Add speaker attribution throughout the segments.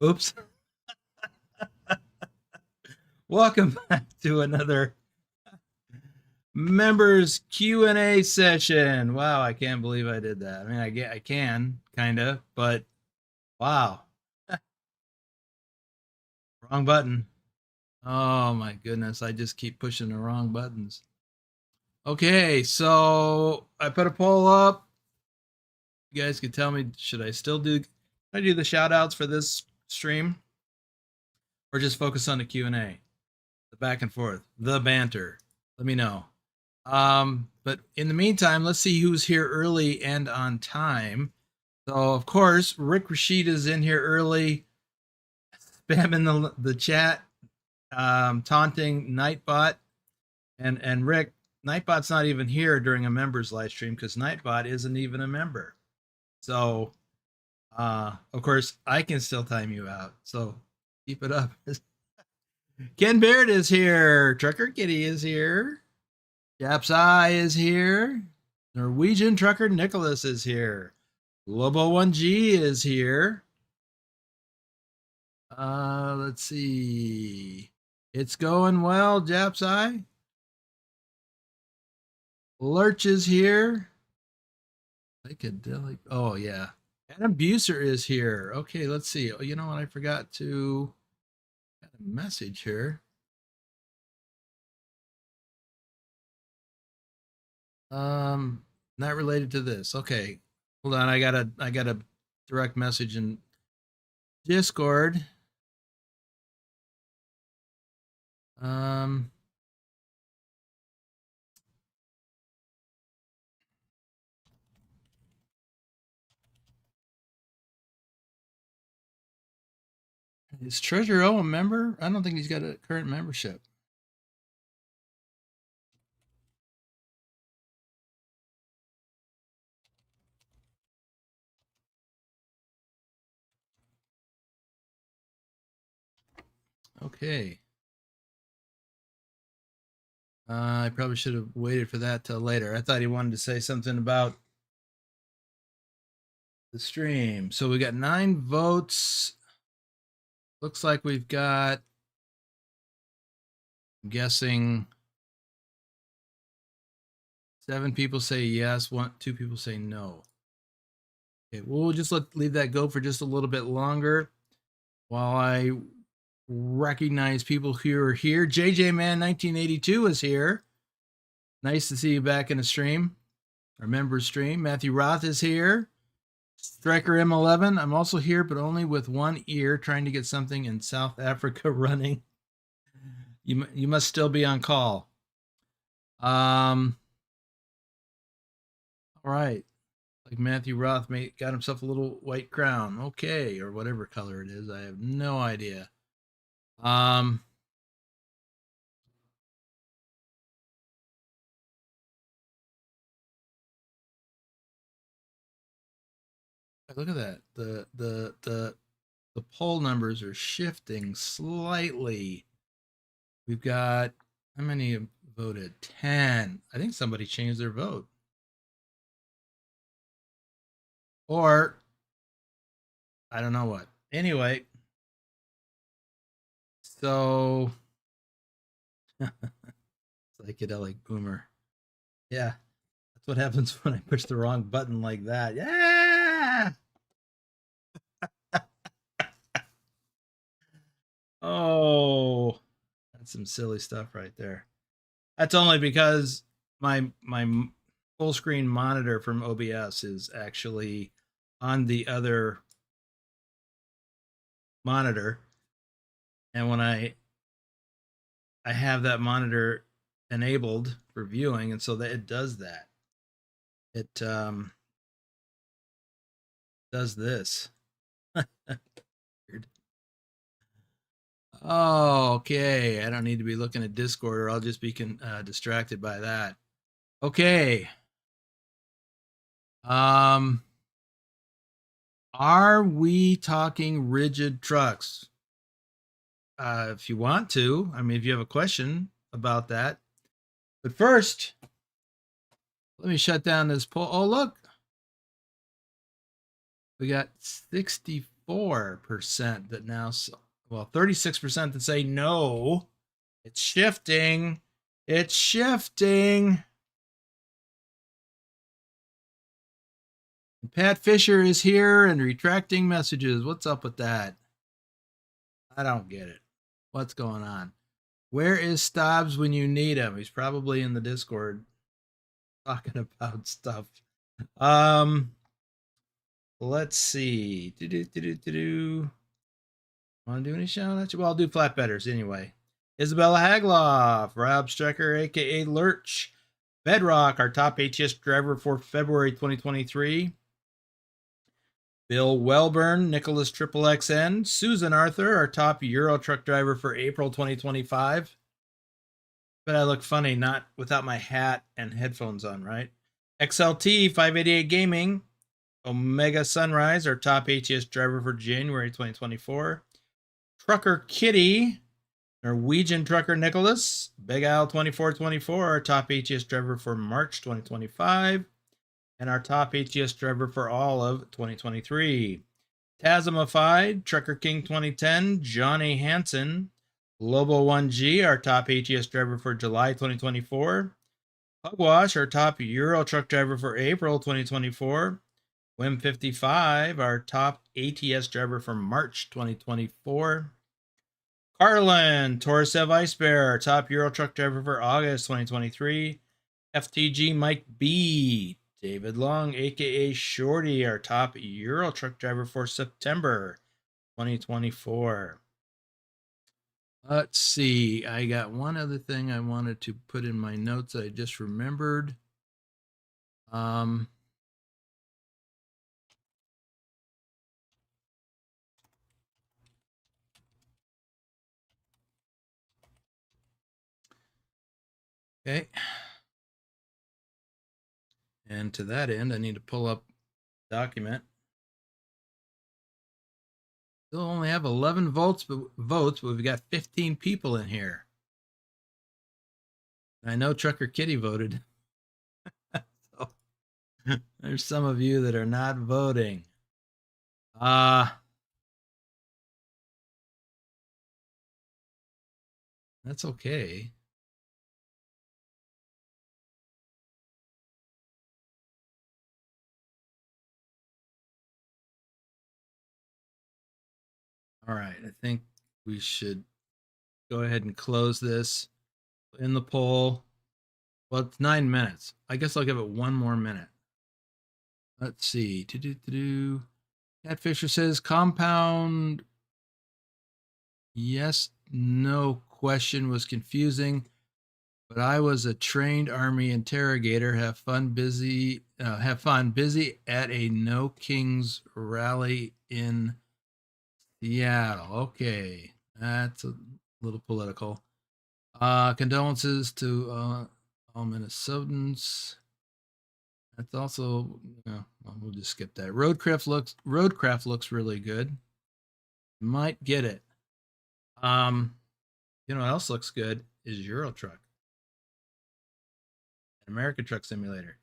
Speaker 1: Oops. Welcome back to another members Q&A session. Wow, I can't believe I did that. I mean, I can kind of, but wow. Wrong button. Oh my goodness, I just keep pushing the wrong buttons. Okay, so I put a poll up. You guys can tell me, should I still do the shout outs for this stream or just focus on the Q&A? The back and forth, the banter. Let me know. But in the meantime, let's see who's here early and on time. So, of course, Rick Rashid is in here early, spamming the chat, taunting Nightbot. And Rick, Nightbot's not even here during a members live stream because Nightbot isn't even a member. So, of course, I can still time you out. So keep it up. Ken Baird is here. Trucker Kitty is here. Jap's Eye is here. Norwegian Trucker Nicholas is here. Lobo 1G is here. Let's see. It's going well, Jap's Eye. Lurch is here. Psychedelic. Oh, yeah. Adam Buser is here. Okay, let's see. Oh, you know what? I forgot to get a message here. Not related to this. Okay. Hold on. I got a direct message in Discord. Is Treasure O a member? I don't think he's got a current membership. Okay. I probably should have waited for that till later. I thought he wanted to say something about the stream. So we got 9 votes. Looks like we've got, I'm guessing, 7 people say yes, 2 people say no. Okay, we'll just leave that go for just a little bit longer while I recognize people who are here. JJ Man 1982 is here. Nice to see you back in the stream, our member stream. Matthew Roth is here. Striker M11. I'm also here, but only with one ear, trying to get something in South Africa running. You must still be on call. All right. Like Matthew Roth got himself a little white crown. Okay, or whatever color it is. I have no idea. Look at that. The poll numbers are shifting slightly. We've got, how many have voted? 10. I think somebody changed their vote. Or I don't know what. Anyway, so psychedelic boomer. Yeah, that's what happens when I push the wrong button like that. Yeah. Oh, that's some silly stuff right there. That's only because my full screen monitor from OBS is actually on the other monitor, and when I have that monitor enabled for viewing, and so that it does that. It does this. Weird. Oh, okay. I don't need to be looking at Discord, or I'll just be distracted by that. Okay. Are we talking rigid trucks? If you want to, I mean, if you have a question about that. But first, let me shut down this poll. Oh, look. We got 64 34% that now, well, 36% that say no. It's shifting. It's shifting. Pat Fisher is here and retracting messages. What's up with that? I don't get it. What's going on? Where is Stobbs when you need him? He's probably in the Discord talking about stuff. Let's see. Want to do any shout outs? Well, I'll do flatbedders anyway. Isabella Hagloff, Rob Strecker, aka Lurch, Bedrock, our top HTS driver for February 2023. Bill Welburn, Nicholas Triple XN, Susan Arthur, our top Euro truck driver for April 2025. But I look funny, not without my hat and headphones on, right? XLT 588 Gaming, Omega Sunrise, our top HTS driver for January 2024. Trucker Kitty, Norwegian Trucker Nicholas, Big Al 2424, our top HTS driver for March 2025. And our top HTS driver for all of 2023. Tasmified, Trucker King 2010, Johnny Hansen, Lobo 1G, our top HTS driver for July 2024. Hugwash, our top Euro truck driver for April 2024. Wim55, our top ATS driver for March 2024. Carlin, Torsev Ice Bear, our top Euro truck driver for August 2023. FTG Mike B, David Long, aka Shorty, our top Euro truck driver for September 2024. Let's see. I got one other thing I wanted to put in my notes that I just remembered. Okay. And to that end, I need to pull up the document. Still only have 11 votes, but we've got 15 people in here. I know Trucker Kitty voted. So, there's some of you that are not voting. That's okay. All right, I think we should go ahead and close this in the poll. Well, it's 9 minutes. I guess I'll give it one more minute. Let's see. Cat Fisher says compound. Yes, no question was confusing, but I was a trained Army interrogator. Have fun busy at a No Kings rally in Seattle. Okay, that's a little political. Condolences to all Minnesotans. That's also, well, we'll just skip that. Roadcraft looks really good. Might get it. You know what else looks good is Euro Truck, American Truck Simulator.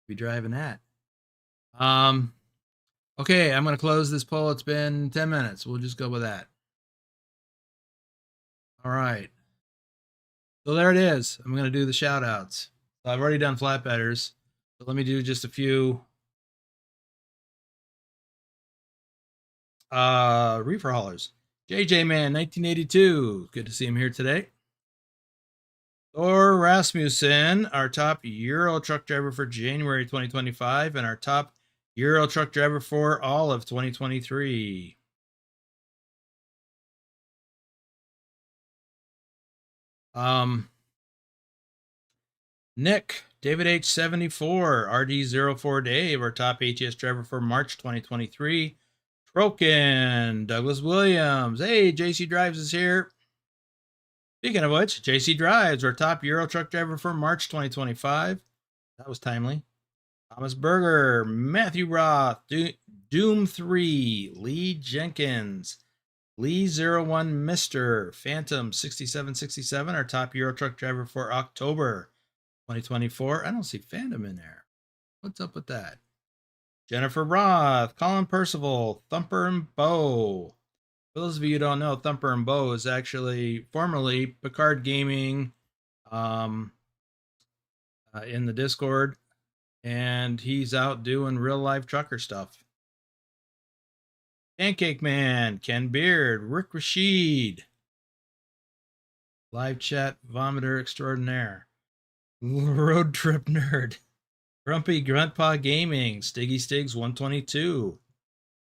Speaker 1: Be driving that. Okay, I'm gonna close this poll. It's been 10 minutes. We'll just go with that. All right. So there it is. I'm gonna do the shout outs. So I've already done flatbedders. So let me do just a few reefer haulers. JJ Man 1982. Good to see him here today. Thor Rasmussen, our top Euro truck driver for January 2025, and our top Euro truck driver for all of 2023. Nick, David H74, RD04 Dave, our top HTS driver for March 2023. Troken, Douglas Williams. Hey, JC Drives is here. Speaking of which, JC Drives, our top Euro truck driver for March 2025. That was timely. Thomas Berger, Matthew Roth, Doom 3, Lee Jenkins, Lee 01 Mr. Phantom 6767, our top Euro truck driver for October 2024. I don't see Phantom in there. What's up with that? Jennifer Roth, Colin Percival, Thumper and Bow. For those of you who don't know, Thumper and Bow is actually formerly Picard Gaming in the Discord, and he's out doing real life trucker stuff. Pancake Man, Ken Beard, Rick Rashid, live chat vomiter extraordinaire, road trip nerd, Grumpy Gruntpaw Gaming, Stiggy Stigs 122,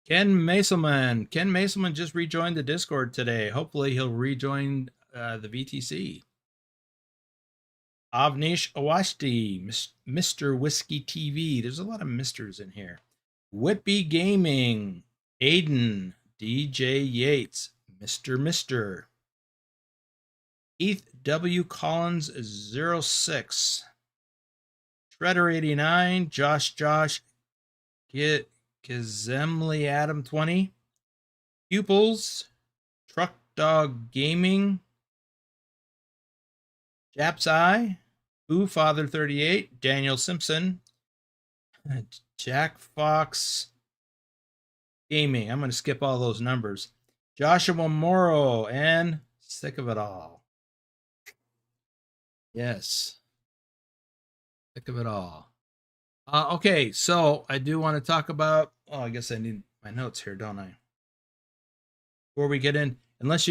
Speaker 1: Ken Maselman. Ken Maselman just rejoined the Discord today. Hopefully he'll rejoin the VTC. Avnish Awashti, Mr. Whiskey TV. There's a lot of misters in here. Whitby Gaming, Aiden, DJ Yates, Mr. Heath W. Collins 06, Shredder 89, Josh, Kazemli Adam 20, Pupils, Truck Dog Gaming, Jap's Eye, Boo Father 38, Daniel Simpson, Jack Fox Gaming. I'm going to skip all those numbers. Joshua Morrow and Sick of It All. Yes. Sick of it all. Okay, so I do want to talk about. Oh, I guess I need my notes here, don't I? Before we get in, unless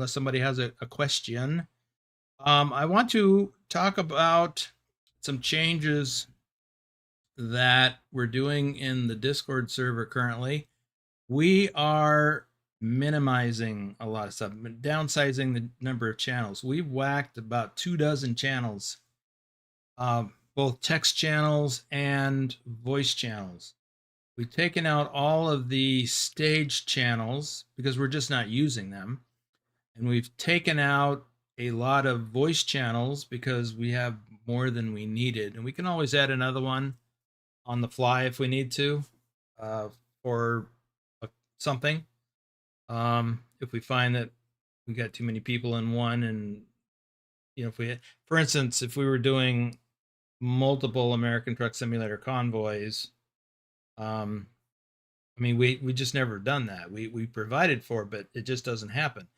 Speaker 1: somebody has a question, I want to talk about some changes that we're doing in the Discord server currently. We are minimizing a lot of stuff, downsizing the number of channels. We've whacked about 24 channels, both text channels and voice channels. We've taken out all of the stage channels because we're just not using them. And we've taken out a lot of voice channels because we have more than we needed. And we can always add another one on the fly if we need to for something. If we find that we got too many people in one, and if we, for instance, if we were doing multiple American Truck Simulator convoys, we just never done that. We provided for it, but it just doesn't happen.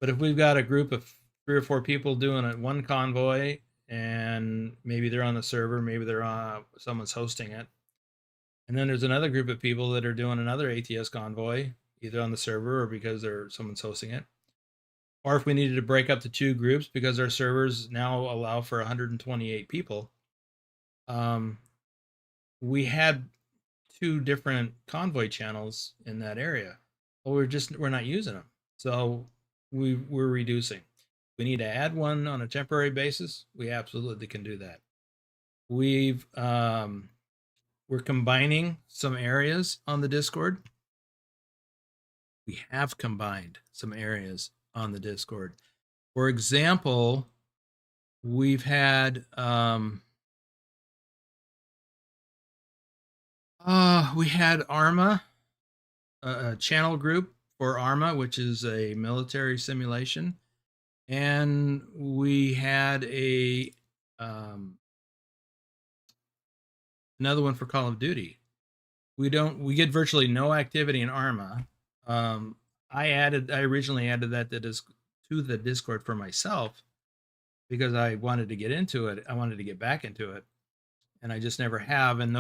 Speaker 1: But if we've got a group of 3 or 4 people doing one convoy, and maybe they're on the server, maybe they're someone's hosting it, and then there's another group of people that are doing another ATS convoy, either on the server or because someone's hosting it. Or if we needed to break up to 2 groups because our servers now allow for 128 people, we had 2 different convoy channels in that area. Well, we're not using them, so we're reducing. We need to add one on a temporary basis. We absolutely can do that. We're combining some areas on the Discord. We have combined some areas on the Discord. For example, we've had ARMA, a channel group for ARMA, which is a military simulation, and we had another one for Call of Duty. We get virtually no activity in ARMA. I originally added that to the Discord for myself because I wanted to get into it. I wanted to get back into it, and I just never have. And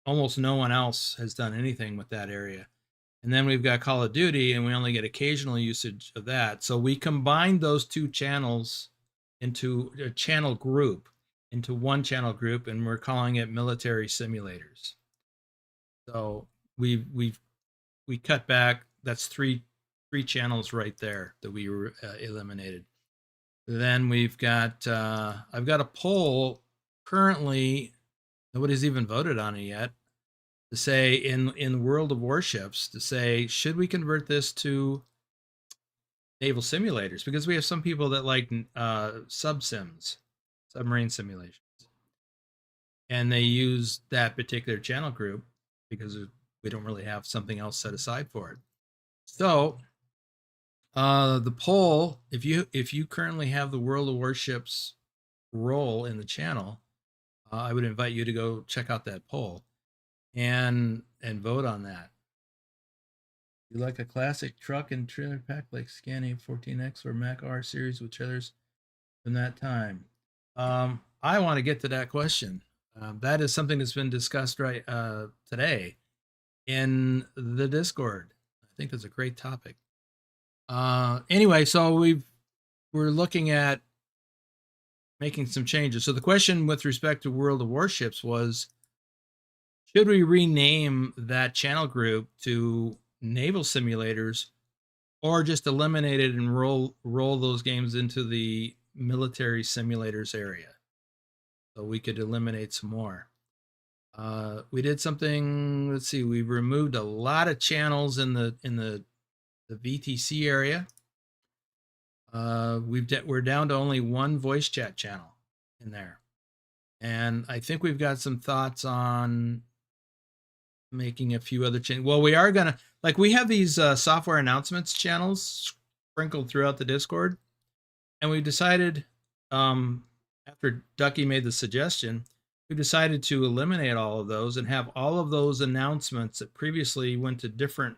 Speaker 1: almost no one else has done anything with that area. And then we've got Call of Duty, and we only get occasional usage of that. So we combined those 2 channels into a channel group, into one channel group, and we're calling it Military Simulators. So we cut back. That's three channels right there that we eliminated. Then we've got I've got a poll currently. Nobody's even voted on it yet. To say in World of Warships, to say, should we convert this to naval simulators? Because we have some people that like submarine simulations, and they use that particular channel group because we don't really have something else set aside for it. So the poll, if you currently have the World of Warships role in the channel, I would invite you to go check out that poll. and vote on that. You like a classic truck and trailer pack like Scania 14X or Mac R series with trailers from that time? I want to get to that question. That is something that's been discussed right today in the Discord. I think that's a great topic. Anyway, so we're looking at making some changes. So the question with respect to World of Warships was, should we rename that channel group to Naval Simulators, or just eliminate it and roll those games into the military simulators area, so we could eliminate some more. We did something. Let's see. We've removed a lot of channels in the VTC area. We're down to only one voice chat channel in there, and I think we've got some thoughts on making a few other changes. Well, we are gonna, like, we have these software announcements channels sprinkled throughout the Discord, and we decided, after Ducky made the suggestion, we decided to eliminate all of those and have all of those announcements that previously went to different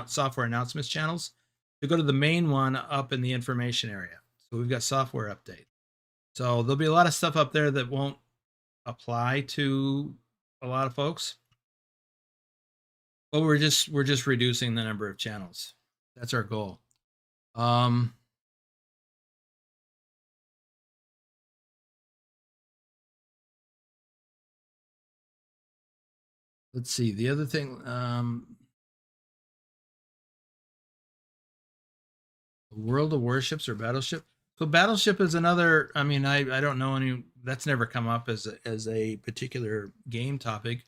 Speaker 1: software announcements channels to go to the main one up in the information area. So we've got software update. So there'll be a lot of stuff up there that won't apply to a lot of folks, but we're just reducing the number of channels. That's our goal. Let's see. The other thing, World of Warships or Battleship. So Battleship is another. I mean, I don't know any. That's never come up as a particular game topic,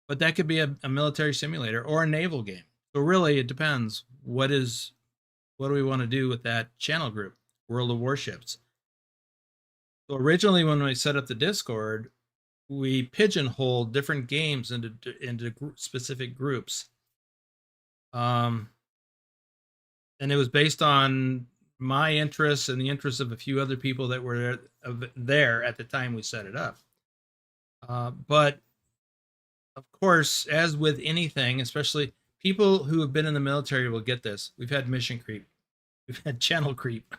Speaker 1: but that could be a military simulator or a naval game. So really, it depends. What do we want to do with that channel group? World of Warships. So originally, when we set up the Discord, we pigeonholed different games into specific groups. And it was based on my interests and the interests of a few other people that were there at the time we set it up. But of course, as with anything, especially people who have been in the military will get this. We've had mission creep. We've had channel creep.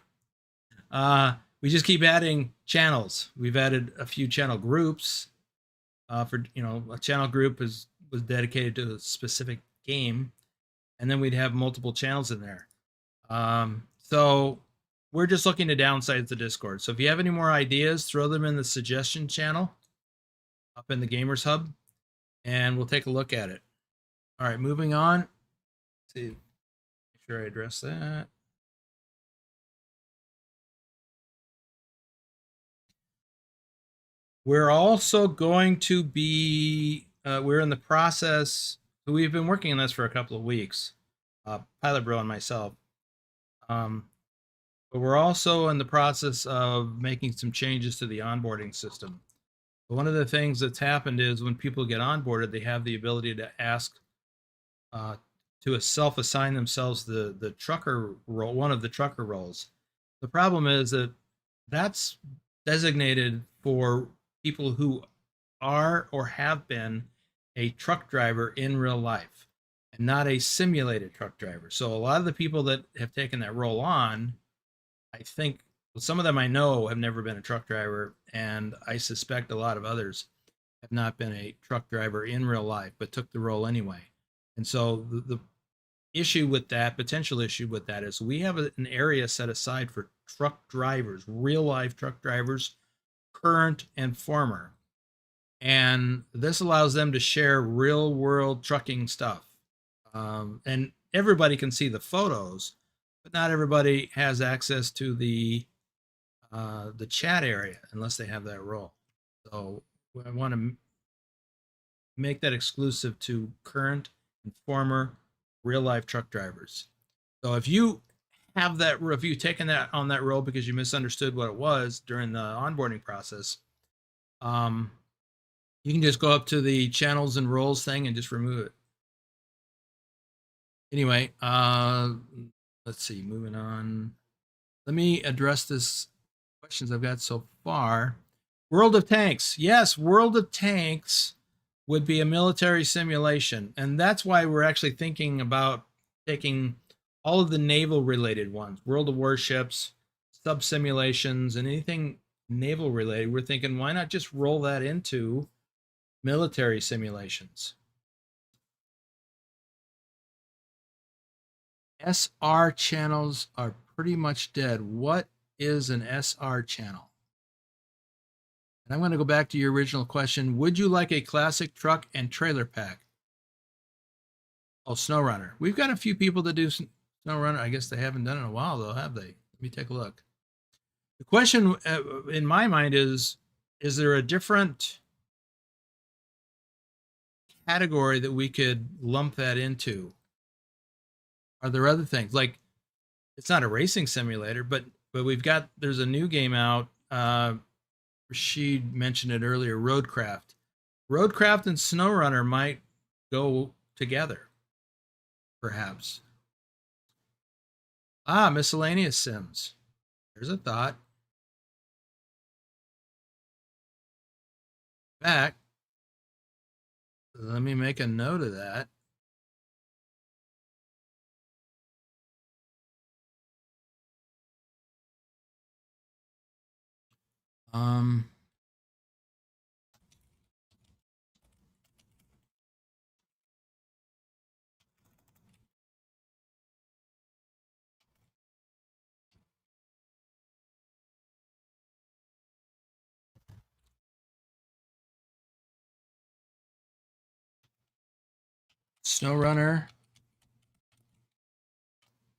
Speaker 1: We just keep adding channels. We've added a few channel groups. For, a channel group was dedicated to a specific game, and then we'd have multiple channels in there. So we're just looking to downsize the Discord. So if you have any more ideas, throw them in the suggestion channel up in the Gamers Hub, and we'll take a look at it. All right, moving on. Let's see, make sure I address that. We're also going to be, we're in the process, we've been working on this for a couple of weeks, Pilot Bro and myself. But we're also in the process of making some changes to the onboarding system. One of the things that's happened is when people get onboarded, they have the ability to ask to self-assign themselves the trucker role, one of the trucker roles. The problem is that that's designated for people who are or have been a truck driver in real life and not a simulated truck driver. So a lot of the people that have taken that role on, I think, well, some of them I know have never been a truck driver, and I suspect a lot of others have not been a truck driver in real life, but took the role anyway. And so the issue with that, potential issue with that, is we have an area set aside for truck drivers, real life truck drivers, current and former. And this allows them to share real world trucking stuff. And everybody can see the photos, but not everybody has access to the chat area unless they have that role. So I want to make that exclusive to current and former real life truck drivers. So if you have that, if you've taken that on that role because you misunderstood what it was during the onboarding process, you can just go up to the channels and roles thing and just remove it. Anyway, let's see, moving on. Let me address this questions I've got so far. World of Tanks. Yes, World of Tanks would be a military simulation. And that's why we're actually thinking about taking all of the naval related ones, World of Warships, sub simulations, and anything naval related. We're thinking, why not just roll that into military simulations? SR channels are pretty much dead. What is an SR channel? And I'm going to go back to your original question. Would you like a classic truck and trailer pack? Oh, SnowRunner. We've got a few people that do SnowRunner. I guess they haven't done it in a while, though, have they? Let me take a look. The question in my mind is there a different category that we could lump that into? Are there other things? Like, it's not a racing simulator, but there's a new game out. Rashid mentioned it earlier, Roadcraft. Roadcraft and SnowRunner might go together, perhaps. Miscellaneous sims. There's a thought. Back. Let me make a note of that. SnowRunner.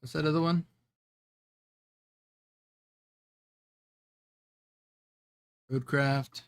Speaker 1: What's that other one? Roadcraft.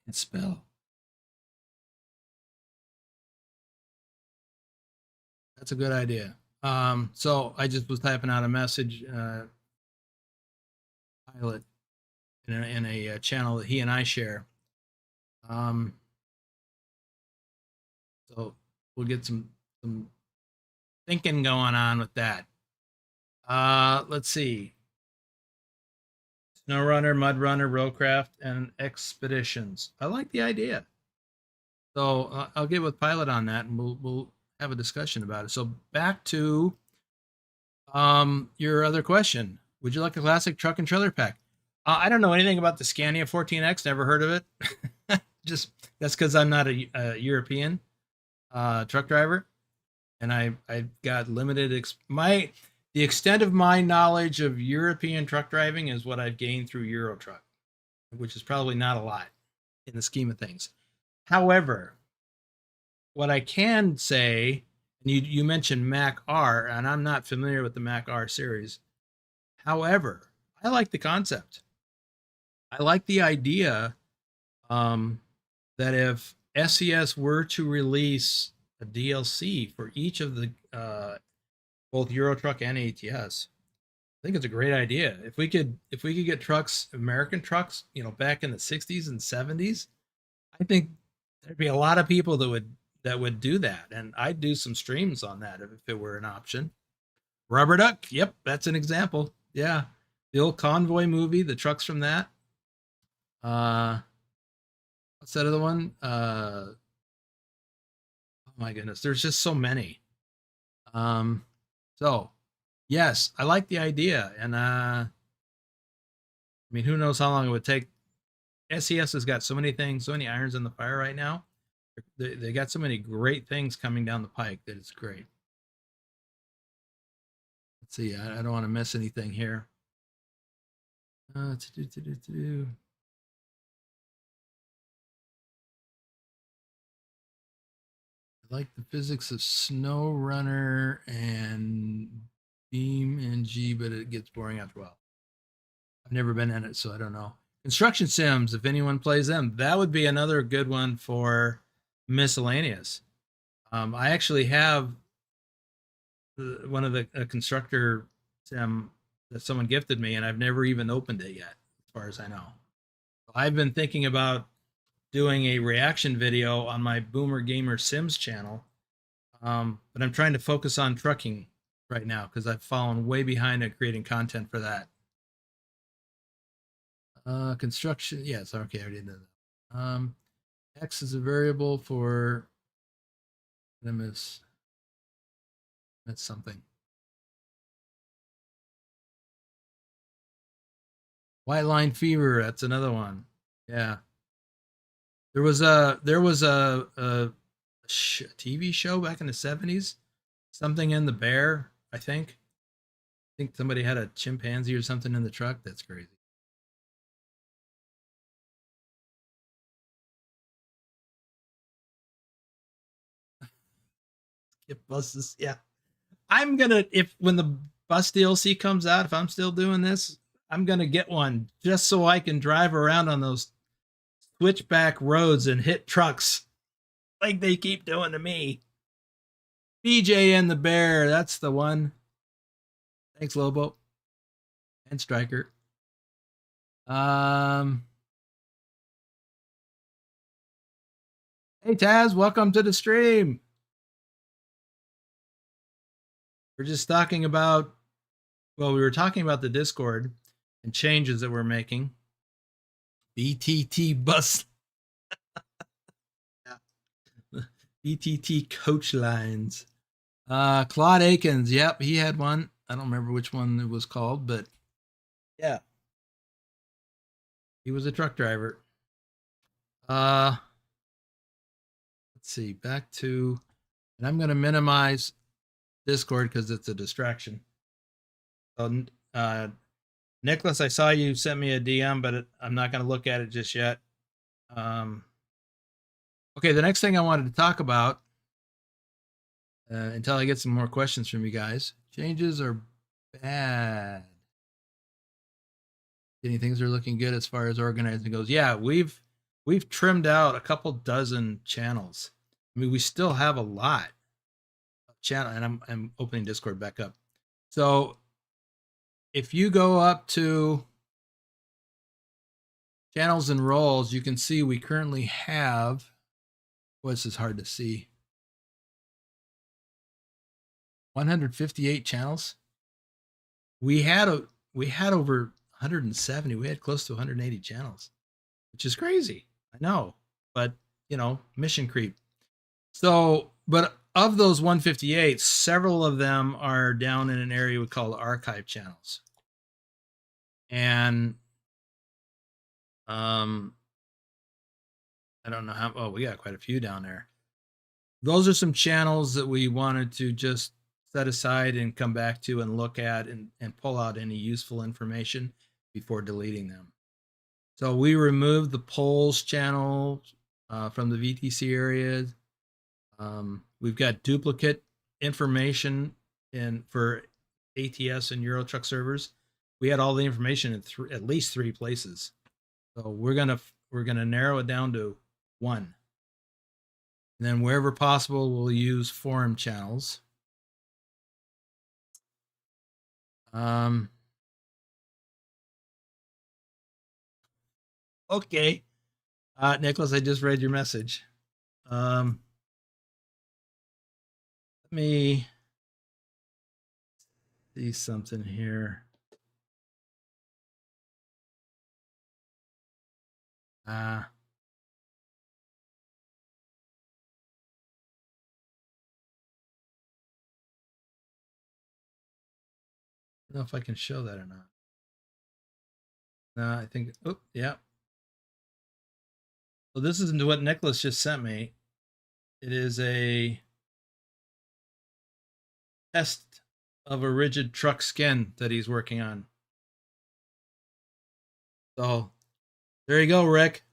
Speaker 1: Can't spell. That's a good idea. So I just was typing out a message, pilot in a channel that he and I share. So we'll get some thinking going on with that. Let's see. SnowRunner, MudRunner, Roadcraft, and Expeditions. I like the idea. So I'll get with Pilot on that, and we'll have a discussion about it. So back to your other question. Would you like a classic truck and trailer pack? I don't know anything about the Scania 14X. Never heard of it. Just that's because I'm not a European truck driver, and I've got limited the extent of my knowledge of European truck driving is what I've gained through Euro Truck, which is probably not a lot in the scheme of things. However, what I can say, and you mentioned Mac R, and I'm not familiar with the Mac R series. However, I like the concept. I like the idea that if SES were to release a DLC for each of the both Euro Truck and ATS, I think it's a great idea. If we could get trucks, American trucks, back in the 60s and 70s, I think there'd be a lot of people that would do that, and I'd do some streams on that if it were an option. Rubber Duck, yep, that's an example. Yeah, the old Convoy movie, the trucks from that. What's that other one? Oh my goodness, there's just so many. So yes, I like the idea, and I mean, who knows how long it would take. SES has got so many things, so many irons in the fire right now. They got so many great things coming down the pike that it's great. Let's see, I don't want to miss anything here. I like the physics of SnowRunner and Deem and G, but it gets boring after a while. I've never been in it, so I don't know. Construction sims, if anyone plays them, that would be another good one for miscellaneous. I actually have one of the constructor sim that someone gifted me, and I've never even opened it yet, as far as I know. I've been thinking about doing a reaction video on my Boomer Gamer Sims channel, but I'm trying to focus on trucking right now because I've fallen way behind at creating content for that. Construction, yes, okay, I already did that. X is a variable for MS. That's something. White line fever. That's another one. Yeah. There was a TV show back in the 70s. Something in the Bear, I think. I think somebody had a chimpanzee or something in the truck. That's crazy. Skip buses. Yeah. I'm gonna if when the bus DLC comes out, if I'm still doing this, I'm gonna get one just so I can drive around on those switchback roads and hit trucks like they keep doing to me. BJ and the Bear, that's the one. Thanks, Lobo and Striker. Hey Taz, welcome to the stream. We're just talking about, well, we were talking about the Discord and changes that we're making. BTT bus. BTT coach lines. Claude Akins, yep, he had one. I don't remember which one it was called, but yeah. He was a truck driver. Let's see, back to, and I'm going to minimize Discord because it's a distraction. So, Nicholas, I saw you sent me a DM, but I'm not going to look at it just yet. Okay, the next thing I wanted to talk about, until I get some more questions from you guys, changes are bad. Getting things are looking good as far as organizing goes. Yeah, we've trimmed out a couple dozen channels. I mean, we still have a lot of channel, and I'm opening Discord back up. So if you go up to channels and roles, you can see we currently have, well, this is hard to see, 158 channels. We had over 170. We had close to 180 channels, which is crazy. I know, but you know, mission creep. So, but of those 158, several of them are down in an area we call archive channels. And I don't know how, oh, we got quite a few down there. Those are some channels that we wanted to just set aside and come back to and look at and pull out any useful information before deleting them. So we removed the polls channel from the VTC area. We've got duplicate information for ATS and Euro Truck servers. We had all the information in at least 3 places. So we're gonna narrow it down to 1. And then wherever possible, we'll use forum channels. Okay. Nicholas, I just read your message. Let me see something here. I don't know if I can show that or not. No, I think, oh, yeah. So this is what Nicholas just sent me. It is a test of a rigid truck skin that he's working on. So there you go, Rick.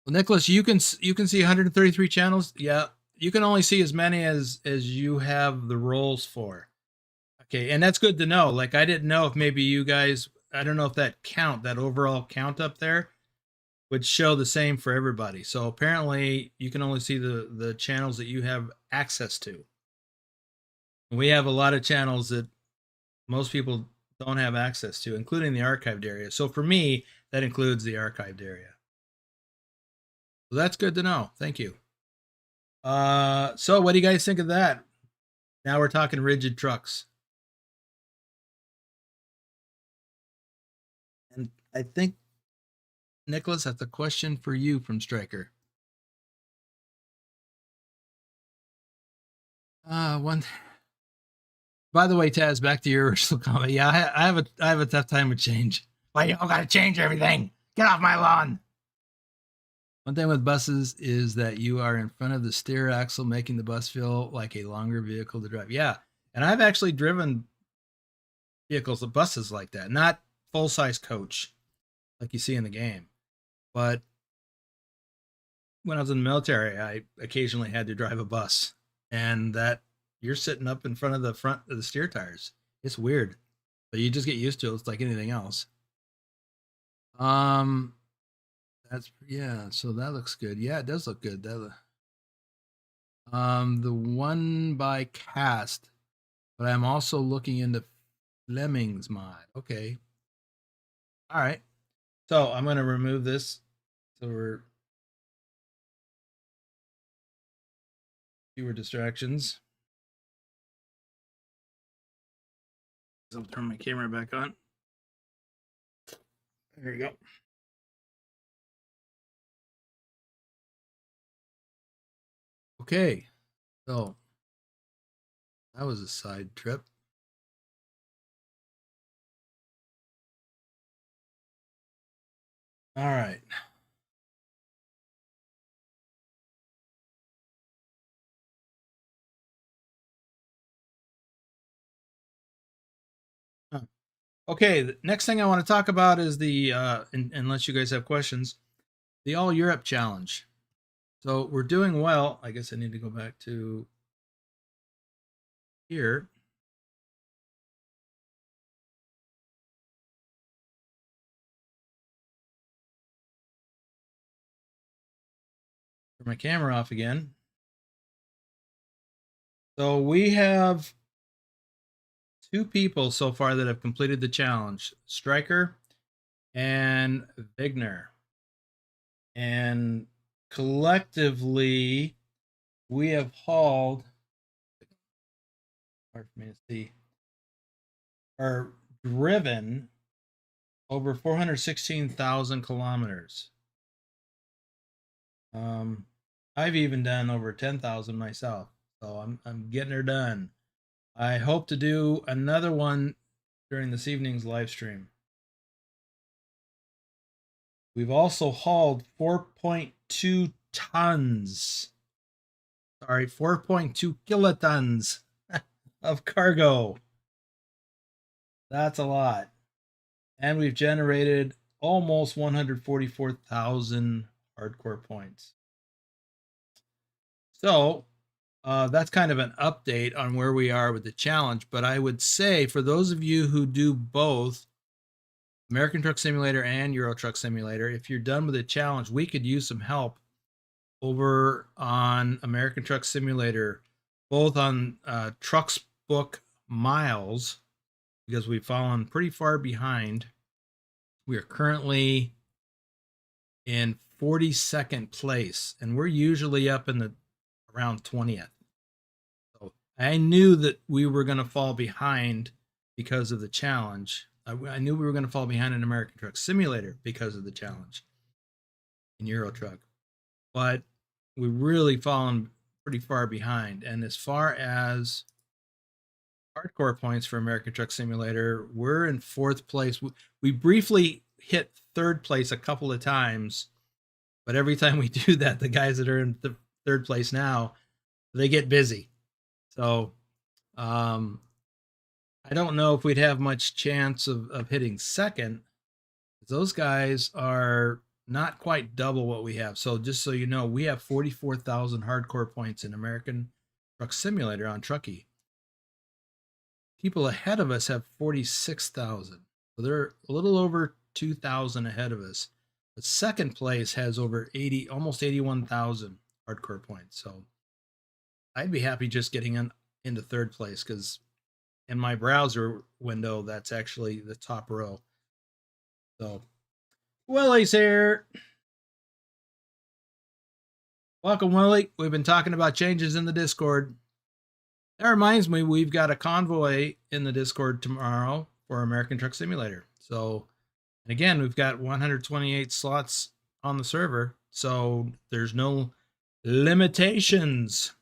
Speaker 1: Well, Nicholas, you can see 133 channels. Yeah, you can only see as many as you have the roles for. Okay, and that's good to know. Like, I didn't know if maybe you guys I don't know if that count, that overall count up there, would show the same for everybody. So apparently, you can only see the channels that you have access to. We have a lot of channels that most people don't have access to, including the archived area. So for me, that includes the archived area. So that's good to know. Thank you. So what do you guys think of that? Now we're talking rigid trucks. And I think, Nicholas, that's a question for you from Striker. One. By the way, Taz, back to your original comment. Yeah, I have a tough time with change. Why you all gotta change everything? Get off my lawn. One thing with buses is that you are in front of the steer axle, making the bus feel like a longer vehicle to drive. Yeah, and I've actually driven vehicles, buses like that, not full-size coach like you see in the game, but when I was in the military, I occasionally had to drive a bus, and that you're sitting up in front of the steer tires. It's weird, but you just get used to it. It's like anything else. That's, yeah. So that looks good. Yeah, it does look good. That, the one by Cast, but I'm also looking into Fleming's mod. Okay. All right. So I'm going to remove this. So we're fewer distractions. I'll turn my camera back on. There you go. Okay. So that was a side trip. All right. Okay, the next thing I want to talk about is the, unless you guys have questions, the All Europe Challenge. So we're doing well. I guess I need to go back to here. Turn my camera off again. So we have 2 people so far that have completed the challenge, Striker and Vigner. And collectively, we have hauled, hard for me to see, or driven over 416,000 kilometers. I've even done over 10,000 myself, so I'm getting her done. I hope to do another one during this evening's live stream. We've also hauled 4.2 tons. Sorry, 4.2 kilotons of cargo. That's a lot. And we've generated almost 144,000 hardcore points. So that's kind of an update on where we are with the challenge. But I would say for those of you who do both American Truck Simulator and Euro Truck Simulator, if you're done with the challenge, we could use some help over on American Truck Simulator, both on TrucksBook miles, because we've fallen pretty far behind. We are currently in 42nd place, and we're usually up in the around 20th. So I knew that we were going to fall behind because of the challenge. I knew we were going to fall behind in American Truck Simulator because of the challenge in Euro Truck, but we've really fallen pretty far behind. And as far as hardcore points for American Truck Simulator, we're in 4th place. We briefly hit 3rd place a couple of times, but every time we do that, the guys that are in the 3rd place now, they get busy. So I don't know if we'd have much chance of hitting 2nd. Those guys are not quite double what we have. So just so you know, we have 44,000 hardcore points in American Truck Simulator on Trucky. People ahead of us have 46,000. So they're a little over 2,000 ahead of us. But second place has over 80, almost 81,000 hardcore points. So I'd be happy just getting into third place because in my browser window, that's actually the top row. So Willie's here. Welcome, Willie. We've been talking about changes in the Discord. That reminds me, we've got a convoy in the Discord tomorrow for American Truck Simulator. So, and again, we've got 128 slots on the server, so there's no limitations.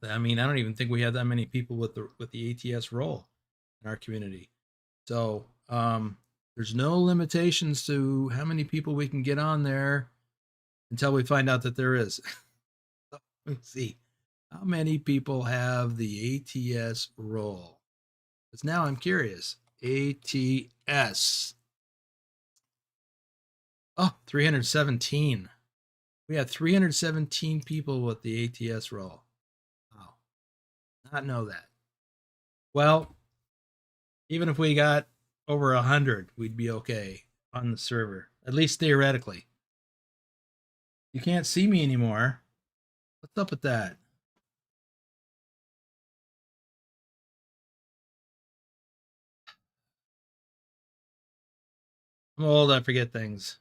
Speaker 1: I mean, I don't even think we have that many people with the ATS role in our community. So, there's no limitations to how many people we can get on there until we find out that there is. Let's see. How many people have the ATS role? Because now I'm curious. ATS. Oh, 317. We have 317 people with the ATS role. Wow. Not know that. Well, even if we got over 100, we'd be okay on the server, at least theoretically. You can't see me anymore. What's up with that? I'm old, I forget things.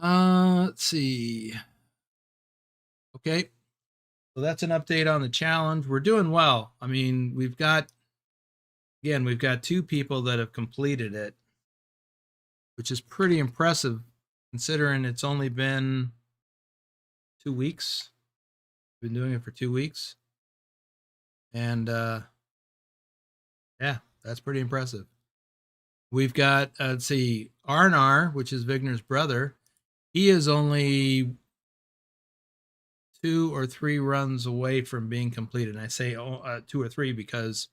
Speaker 1: Let's see. Okay. So that's an update on the challenge. We're doing well. I mean, we've got 2 people that have completed it, which is pretty impressive considering it's only been 2 weeks. We've been doing it for 2 weeks. And yeah, that's pretty impressive. We've got, let's see, Arnar, which is Vigner's brother. He is only 2 or 3 runs away from being completed. And I say 2 or 3 because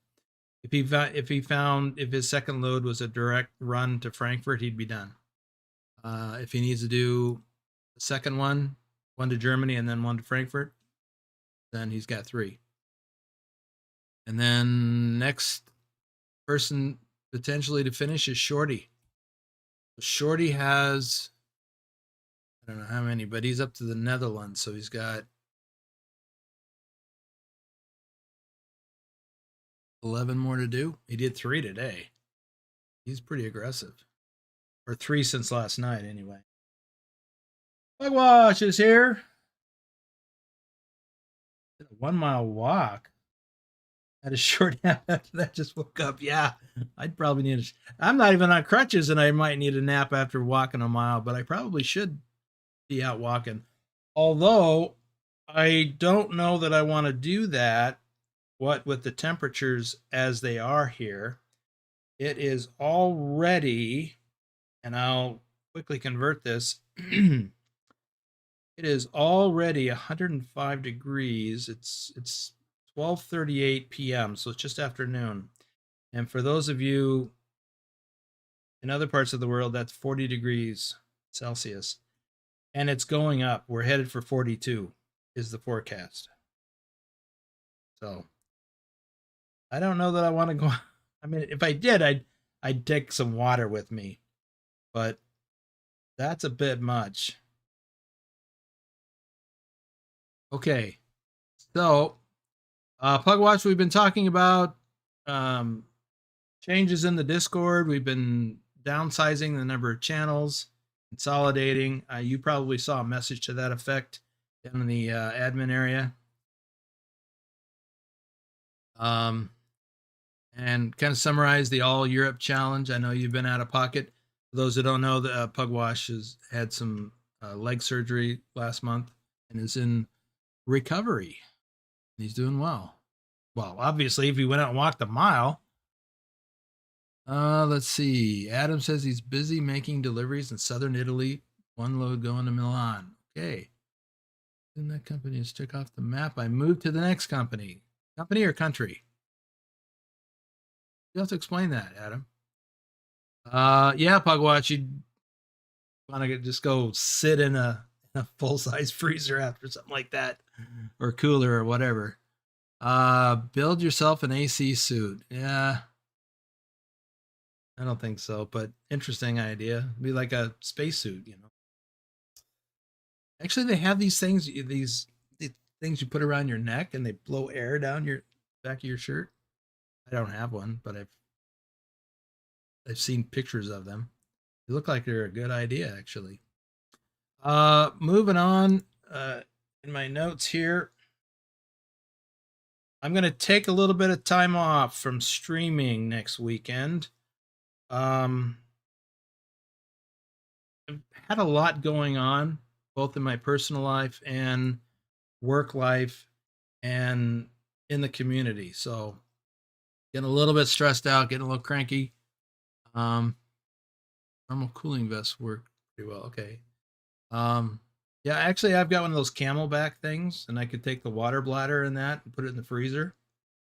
Speaker 1: if his second load was a direct run to Frankfurt, he'd be done. If he needs to do the second one to Germany and then 1 to Frankfurt, then he's got 3. And then next person potentially to finish is Shorty. Shorty has, I don't know how many, but he's up to the Netherlands, so he's got 11 more to do. He did 3 today. He's pretty aggressive. Or 3 since last night, anyway. Pugwash is here. Did a 1 mile walk. Had a short nap after that. Just woke up. Yeah, I'd probably need I'm not even on crutches, and I might need a nap after walking a mile, but I probably should be out walking. Although I don't know that I want to do that. What with the temperatures as they are here, it is already, and I'll quickly convert this. It is already 105 degrees. It's 12:38 p.m., so it's just afternoon. And for those of you in other parts of the world, that's 40 degrees Celsius. And it's going up. We're headed for 42 is the forecast. So I don't know that I want to go. I mean, if I did, I'd take some water with me. But that's a bit much. Okay. So Pugwatch, we've been talking about changes in the Discord. We've been downsizing the number of channels, consolidating. You probably saw a message to that effect down in the admin area. And kind of summarize the All Europe Challenge. I know you've been out of pocket. For those that don't know, the Pugwash has had some leg surgery last month and is in recovery. He's doing well. Well, obviously, if he went out and walked a mile. Let's see. Adam says he's busy making deliveries in southern Italy. 1 load going to Milan. Okay. Then that company is took off the map. I moved to the next company. Company or country? You have to explain that, Adam. Yeah, Pugwatch, you'd want to just go sit in a full-size freezer after something like that, or cooler or whatever. Build yourself an AC suit. Yeah, I don't think so, but interesting idea. Be like a spacesuit, you know. Actually, they have these things, these things you put around your neck, and they blow air down your back of your shirt. I don't have one, but I've seen pictures of them. They look like they're a good idea, actually. Moving on. In my notes here, I'm gonna take a little bit of time off from streaming next weekend. Um, I've had a lot going on, both in my personal life and work life, and in the community. So getting a little bit stressed out, getting a little cranky. Um, Normal cooling vests work pretty well. Okay. Um, yeah, actually, I've got one of those Camelback things, and I could take the water bladder in that and put it in the freezer.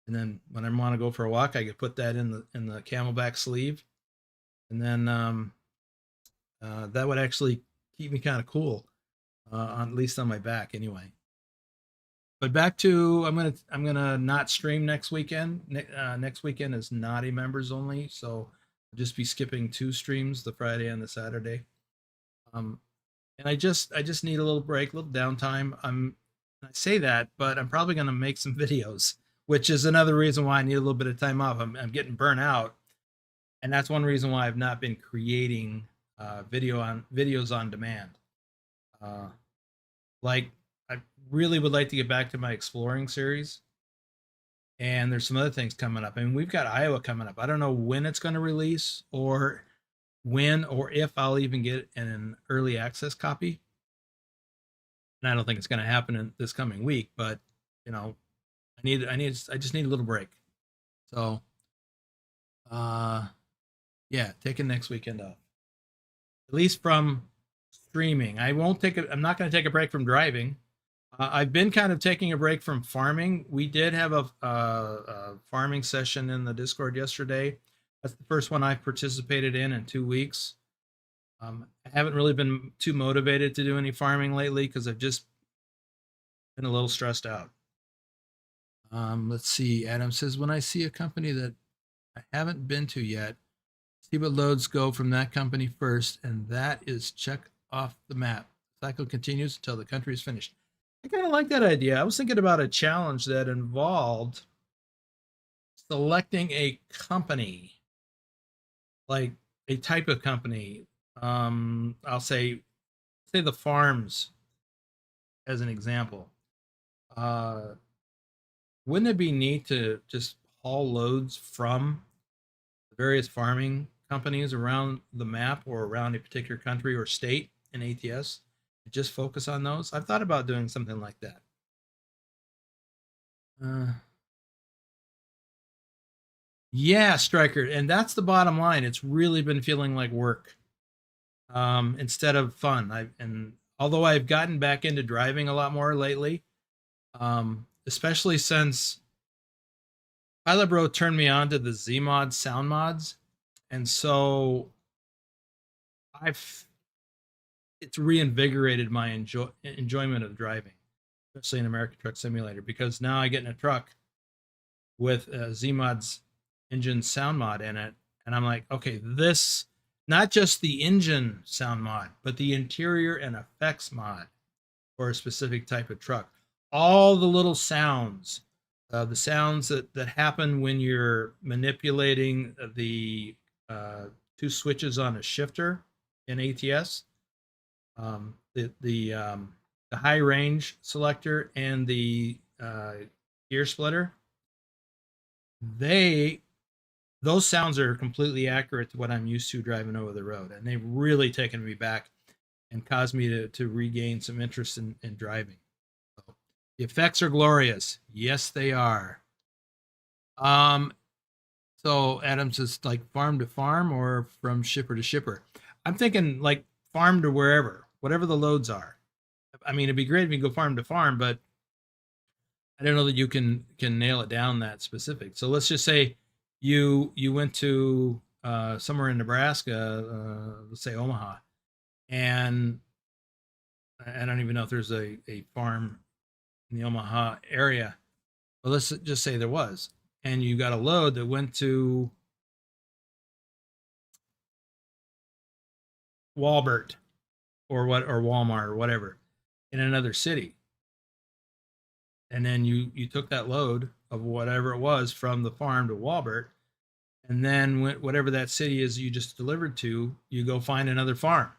Speaker 1: And then when I want to go for a walk, I could put that in the Camelback sleeve, and then that would actually keep me kind of cool, at least on my back, anyway. But back to I'm gonna not stream next weekend. Next weekend is naughty members only, so I'll just be skipping 2 streams, the Friday and the Saturday. Um, and I just need a little break, a little downtime. I say that, but I'm probably gonna make some videos, which is another reason why I need a little bit of time off. I'm getting burnt out, and that's one reason why I've not been creating videos on demand. Uh, like I really would like to get back to my exploring series, and there's some other things coming up. I mean, we've got Iowa coming up. I don't know when it's going to release, or when or if I'll even get an early access copy. And I don't think it's going to happen in this coming week, but you know, I just need a little break. So, uh, yeah, taking next weekend off, at least from streaming. I won't take it. I'm not going to take a break from driving. I've been kind of taking a break from farming. We did have a farming session in the Discord yesterday. That's the first one I've participated in 2 weeks. I haven't really been too motivated to do any farming lately because I've just been a little stressed out. Let's see. Adam says, when I see a company that I haven't been to yet, see what loads go from that company first, and that is check off the map. The cycle continues until the country is finished. I kind of like that idea. I was thinking about a challenge that involved selecting a company, like a type of company. I'll say the farms as an example. Uh, wouldn't it be neat to just haul loads from the various farming companies around the map or around a particular country or state in ATS and just focus on those? I've thought about doing something like that. Uh, yeah, Striker, and that's the bottom line. It's really been feeling like work, instead of fun. And although I've gotten back into driving a lot more lately, especially since Pilot Bro turned me on to the Z-Mod sound mods, and so I've it's reinvigorated my enjoyment of driving, especially in American Truck Simulator, because now I get in a truck with Z-Mod's engine sound mod in it, and I'm like, okay, this not just the engine sound mod, but the interior and effects mod for a specific type of truck. All the little sounds, the sounds that happen when you're manipulating the 2 switches on a shifter in ATS, the high range selector and the gear splitter. They those sounds are completely accurate to what I'm used to driving over the road, and they've really taken me back and caused me to regain some interest in driving. So, the effects are glorious. Yes, they are. Um, so Adams is like farm to farm or from shipper to shipper. I'm thinking like farm to wherever, whatever the loads are. I mean, it'd be great if you can go farm to farm, but I don't know that you can nail it down that specific. So let's just say you went to somewhere in Nebraska, let's say Omaha, and I don't even know if there's a farm in the Omaha area. Well, let's just say there was, and you got a load that went to Walmart or Walmart or whatever in another city, and then you took that load of whatever it was from the farm to Walmart, and then whatever that city is you just delivered to, you go find another farm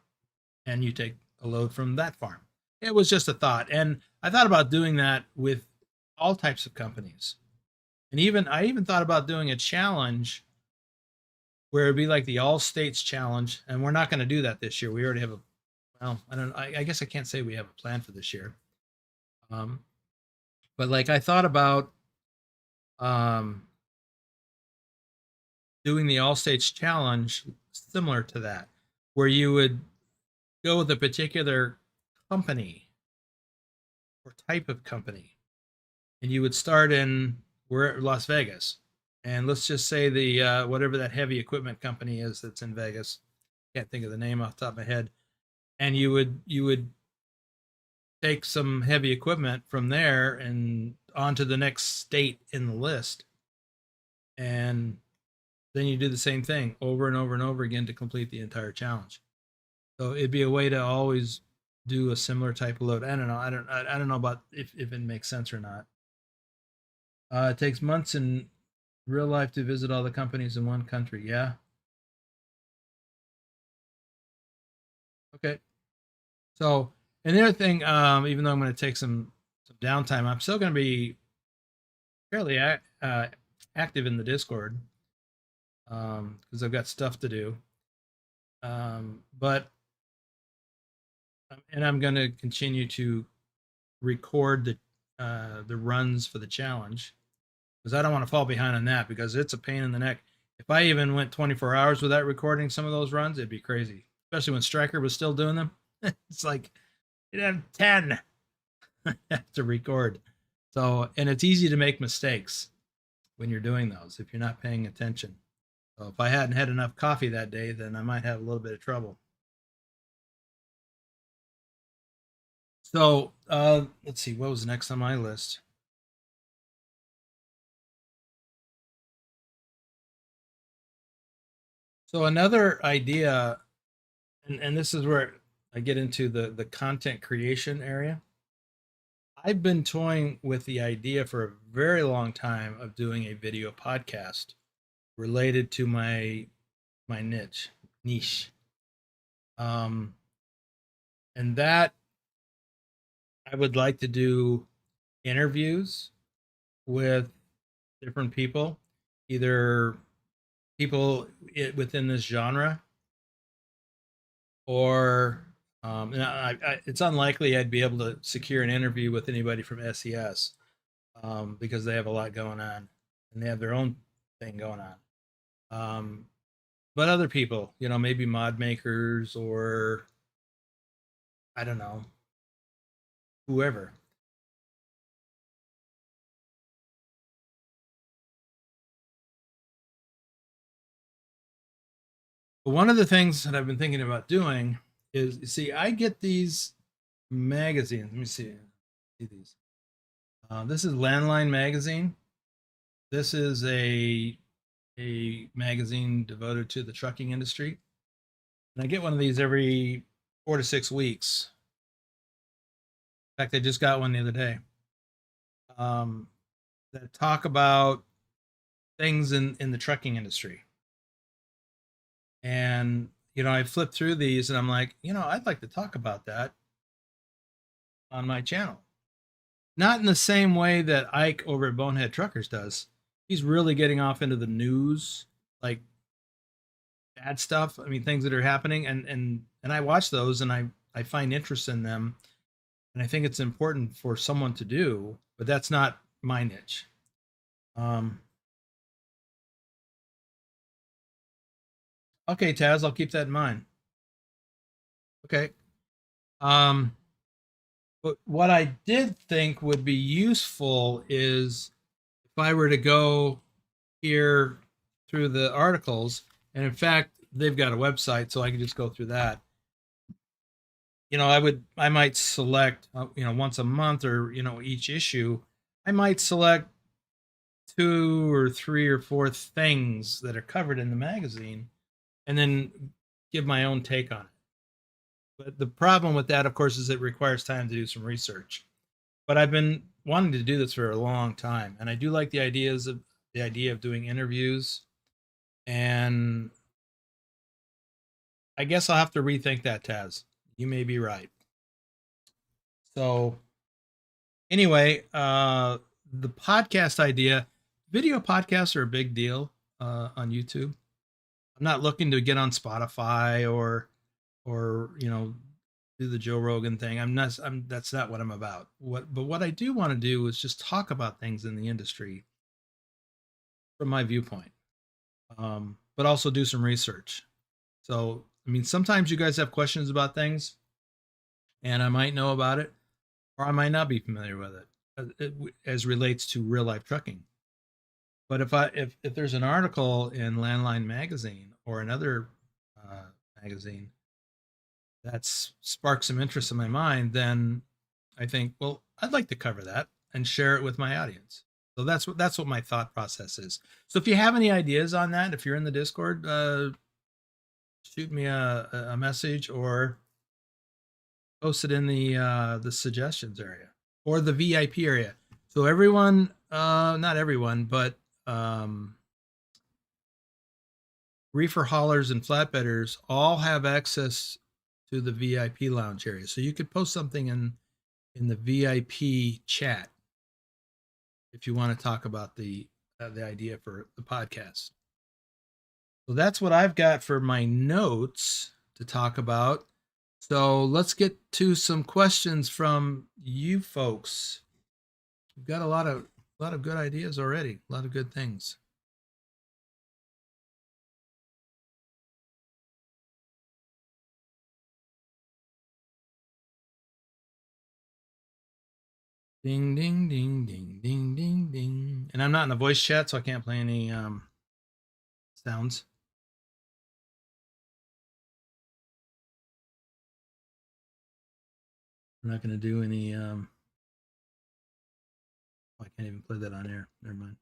Speaker 1: and you take a load from that farm. It was just a thought, and I thought about doing that with all types of companies, and I even thought about doing a challenge where it'd be like the all states challenge, and we're not going to do that this year. We already have a well, I don't. I guess I can't say we have a plan for this year. Um, but like I thought about um, doing the all states challenge similar to that, where you would go with a particular company or type of company, and you would start in Las Vegas, and let's just say the whatever that heavy equipment company is that's in Vegas. Can't think of the name off the top of my head. And you would take some heavy equipment from there and onto the next state in the list, and then you do the same thing over and over and over again to complete the entire challenge. So it'd be a way to always do a similar type of load. I don't know. I don't know about if it makes sense or not. It takes months in real life to visit all the companies in one country. Yeah. Okay. So, and the other thing, even though I'm going to take some downtime, I'm still going to be fairly active in the Discord because I've got stuff to do. But and I'm going to continue to record the runs for the challenge because I don't want to fall behind on that because it's a pain in the neck. If I even went 24 hours without recording some of those runs, it'd be crazy. Especially when Stryker was still doing them. It's like you'd have 10 to record. So, and it's easy to make mistakes when you're doing those if you're not paying attention. So if I hadn't had enough coffee that day, then I might have a little bit of trouble. So let's see, what was next on my list? So another idea, and this is where I get into the content creation area. I've been toying with the idea for a very long time of doing a video podcast related to my niche. And that I would like to do interviews with different people, either people within this genre or it's unlikely I'd be able to secure an interview with anybody from SES because they have a lot going on and they have their own thing going on. But other people, maybe mod makers or I don't know, whoever. But one of the things that I've been thinking about doing is, you see, I get these magazines. Let me see these. This is Landline Magazine. This is a magazine devoted to the trucking industry, and I get one of these every 4 to 6 weeks. In fact, I just got one the other day. That talk about things in the trucking industry. And I flipped through these and I'm like, I'd like to talk about that on my channel. Not in the same way that Ike over at Bonehead Truckers does. He's really getting off into the news, like bad stuff. I mean, things that are happening, and I watch those and I find interest in them, and I think it's important for someone to do, but that's not my niche. Okay, Taz, I'll keep that in mind. Okay. But what I did think would be useful is if I were to go here through the articles, and in fact, they've got a website, so I can just go through that. I might select, once a month or, each issue, I might select 2 or 3 or 4 things that are covered in the magazine and then give my own take on it. But the problem with that, of course, is it requires time to do some research. But I've been wanting to do this for a long time, and I do like the idea of doing interviews. And I guess I'll have to rethink that, Taz. You may be right. So anyway, the podcast idea, video podcasts are a big deal on YouTube. I'm not looking to get on Spotify or do the Joe Rogan thing. That's not what I'm about. What I do want to do is just talk about things in the industry from my viewpoint, but also do some research. So, I mean, sometimes you guys have questions about things, and I might know about it, or I might not be familiar with it as relates to real life trucking. But if there's an article in Landline Magazine or another magazine that's sparked some interest in my mind, then I think, well, I'd like to cover that and share it with my audience. So that's what my thought process is. So if you have any ideas on that, if you're in the Discord, shoot me a message or post it in the suggestions area or the VIP area. So everyone, not everyone, but reefer haulers and flatbedders all have access to the VIP lounge area. So you could post something in the VIP chat if you want to talk about the idea for the podcast. So that's what I've got for my notes to talk about. So let's get to some questions from you folks. We've got a lot of good ideas already, a lot of good things. Ding, ding, ding, ding, ding, ding, ding. And I'm not in a voice chat, so I can't play any sounds. I'm not going to do any. I can't even play that on air. Never mind.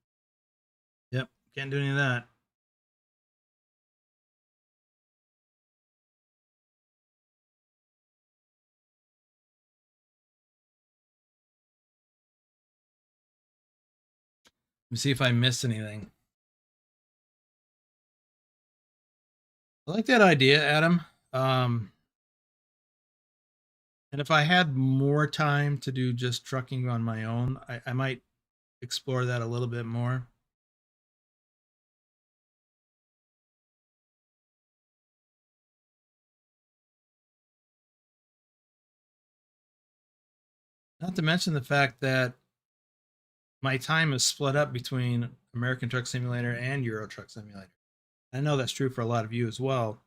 Speaker 1: Yep, can't do any of that. Let me see if I missed anything. I like that idea, Adam. And if I had more time to do just trucking on my own, I might explore that a little bit more. Not to mention the fact that my time is split up between American Truck Simulator and Euro Truck Simulator. I know that's true for a lot of you as well,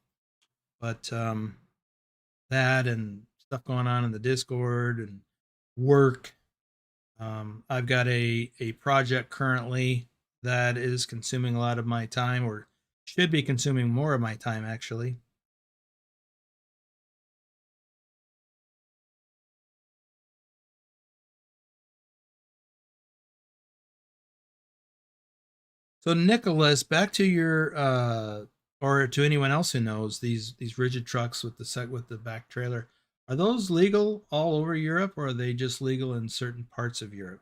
Speaker 1: but that and stuff going on in the Discord and work. I've got a project currently that is consuming a lot of my time, or should be consuming more of my time, actually. So, Nicholas, back to your or to anyone else who knows these rigid trucks with the back trailer. Are those legal all over Europe, or are they just legal in certain parts of Europe?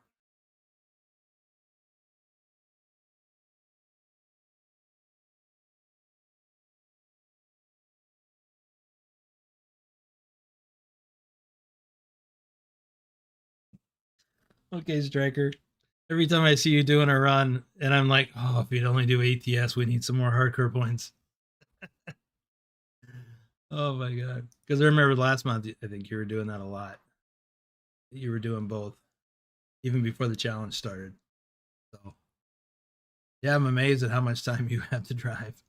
Speaker 1: Okay, Striker. Every time I see you doing a run, and I'm like, oh, if you'd only do ATS, we need some more hardcore points. Oh my god! Because I remember last month, I think you were doing that a lot. You were doing both, even before the challenge started. So, yeah, I'm amazed at how much time you have to drive,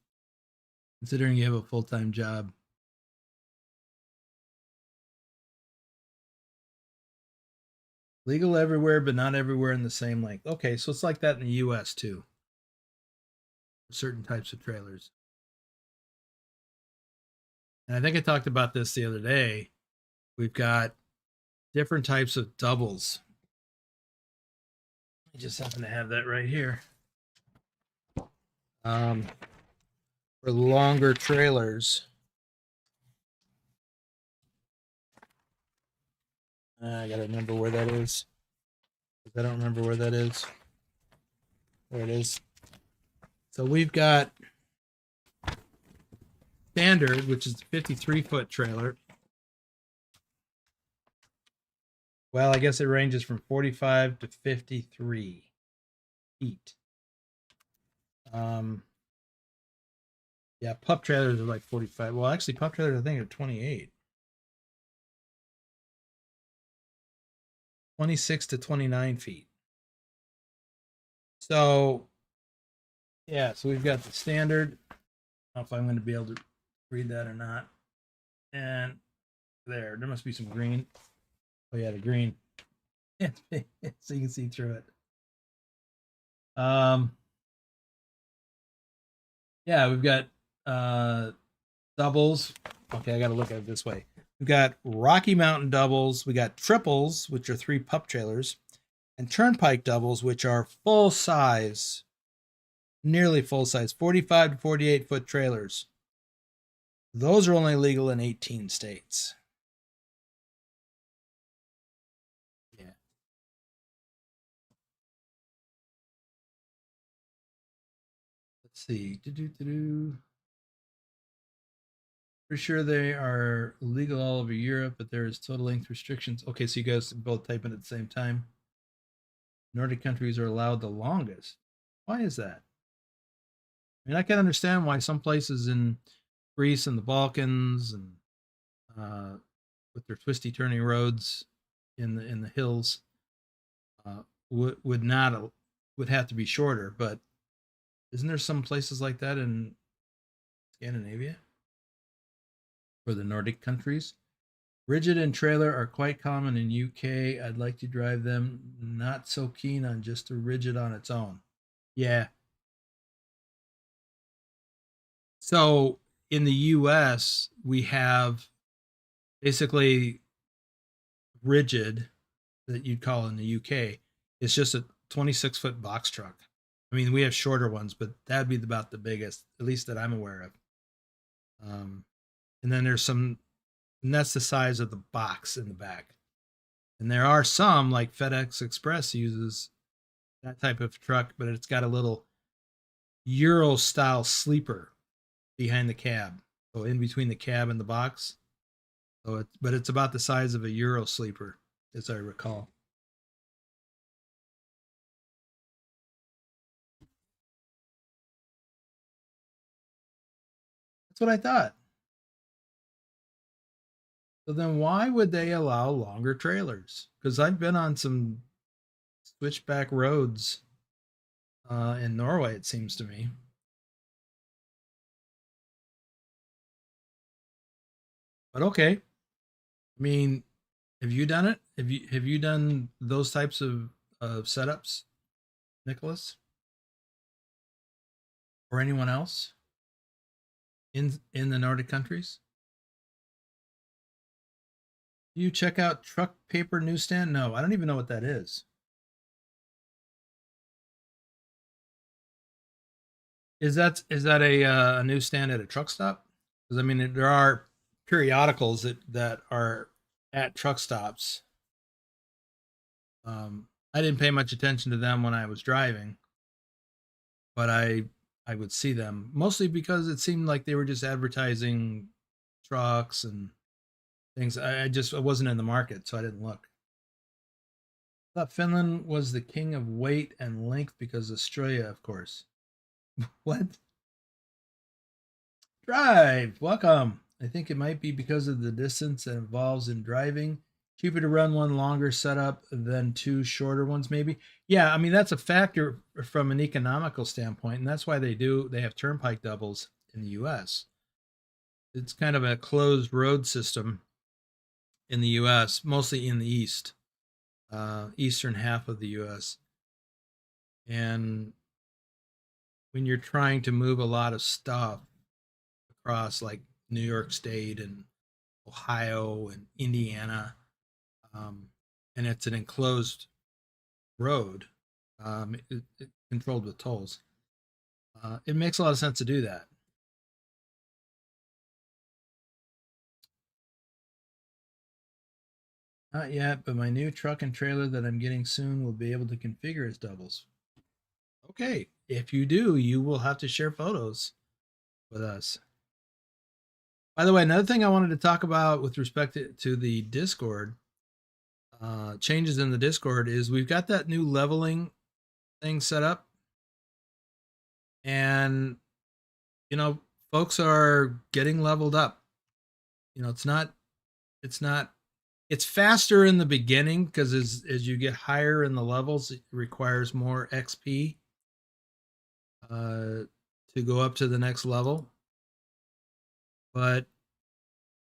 Speaker 1: considering you have a full time job. Legal everywhere, but not everywhere in the same length. Okay, so it's like that in the U.S. too. For certain types of trailers. And I think I talked about this the other day. We've got different types of doubles. I just happen to have that right here. um, for longer trailers. I gotta remember where that is. I don't remember where that is. There it is. So we've got standard, which is the 53-foot trailer. Well, I guess it ranges from 45 to 53 feet. Yeah, pup trailers are like 45. Well, actually, pup trailers I think are 28. 26 to 29 feet. So, yeah, so we've got the standard. I don't know if I'm going to be able to read that or not. And there must be some green. Oh, yeah, the green. So you can see through it. Yeah, we've got doubles. Okay, I got to look at it this way. We've got Rocky Mountain doubles. We got triples, which are 3 pup trailers, and Turnpike doubles, which are full size, nearly full size, 45 to 48 foot trailers. Those are only legal in 18 states. Yeah. Let's see. Pretty sure they are legal all over Europe, but there is total length restrictions. Okay, so you guys both type in at the same time. Nordic countries are allowed the longest. Why is that? I mean, I can understand why some places in Greece and the Balkans and with their twisty, turning roads in the hills would not would have to be shorter. But isn't there some places like that in Scandinavia or the Nordic countries? Rigid and trailer are quite common in UK. I'd like to drive them. Not so keen on just a rigid on its own. Yeah. So in the US, we have basically rigid that you'd call in the UK. It's just a 26-foot box truck. I mean, we have shorter ones, but that'd be about the biggest, at least that I'm aware of. And then there's some, and that's the size of the box in the back. And there are some, like FedEx Express uses that type of truck, but it's got a little Euro style sleeper behind the cab. So in between the cab and the box. So but it's about the size of a Euro sleeper, as I recall. That's what I thought. So then why would they allow longer trailers? Because I've been on some switchback roads in Norway, it seems to me. But okay. I mean, have you done it? Have you done those types of setups, Nicholas, or anyone else in the Nordic countries? Do you check out Truck Paper Newsstand? No, I don't even know what that is. Is that a newsstand at a truck stop? Because I mean, there are periodicals that are at truck stops. I didn't pay much attention to them when I was driving, but I would see them mostly because it seemed like they were just advertising trucks and things. I wasn't in the market, so I didn't look. I thought Finland was the king of weight and length because Australia, of course. What? Drive, welcome. I think it might be because of the distance that involves in driving. Cheaper to run one longer setup than 2 shorter ones, maybe. Yeah, I mean that's a factor from an economical standpoint, and that's why they have turnpike doubles in the U.S. It's kind of a closed road system in the U.S., mostly in the eastern half of the U.S. And when you're trying to move a lot of stuff across like New York State and Ohio and Indiana, and it's an enclosed road, controlled with tolls. It makes a lot of sense to do that. Not yet, but my new truck and trailer that I'm getting soon will be able to configure as doubles. Okay, if you do, you will have to share photos with us. By the way, another thing I wanted to talk about with respect to the Discord, changes in the Discord, is we've got that new leveling thing set up. And, you know, folks are getting leveled up. You know, it's faster in the beginning because as you get higher in the levels, it requires more XP to go up to the next level. But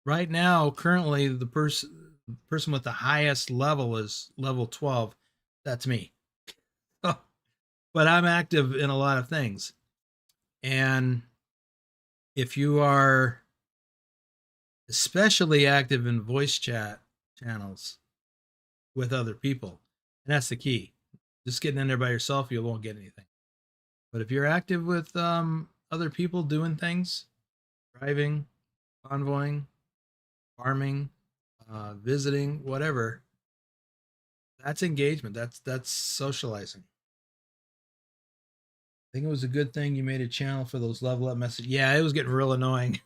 Speaker 1: right now, currently, the person with the highest level is level 12. That's me. But I'm active in a lot of things. And if you are especially active in voice chat channels with other people, and that's the key. Just getting in there by yourself, you won't get anything. But if you're active with other people doing things, driving, convoying, farming, visiting, whatever, that's engagement. That's socializing. I think it was a good thing you made a channel for those level up messages. Yeah, it was getting real annoying.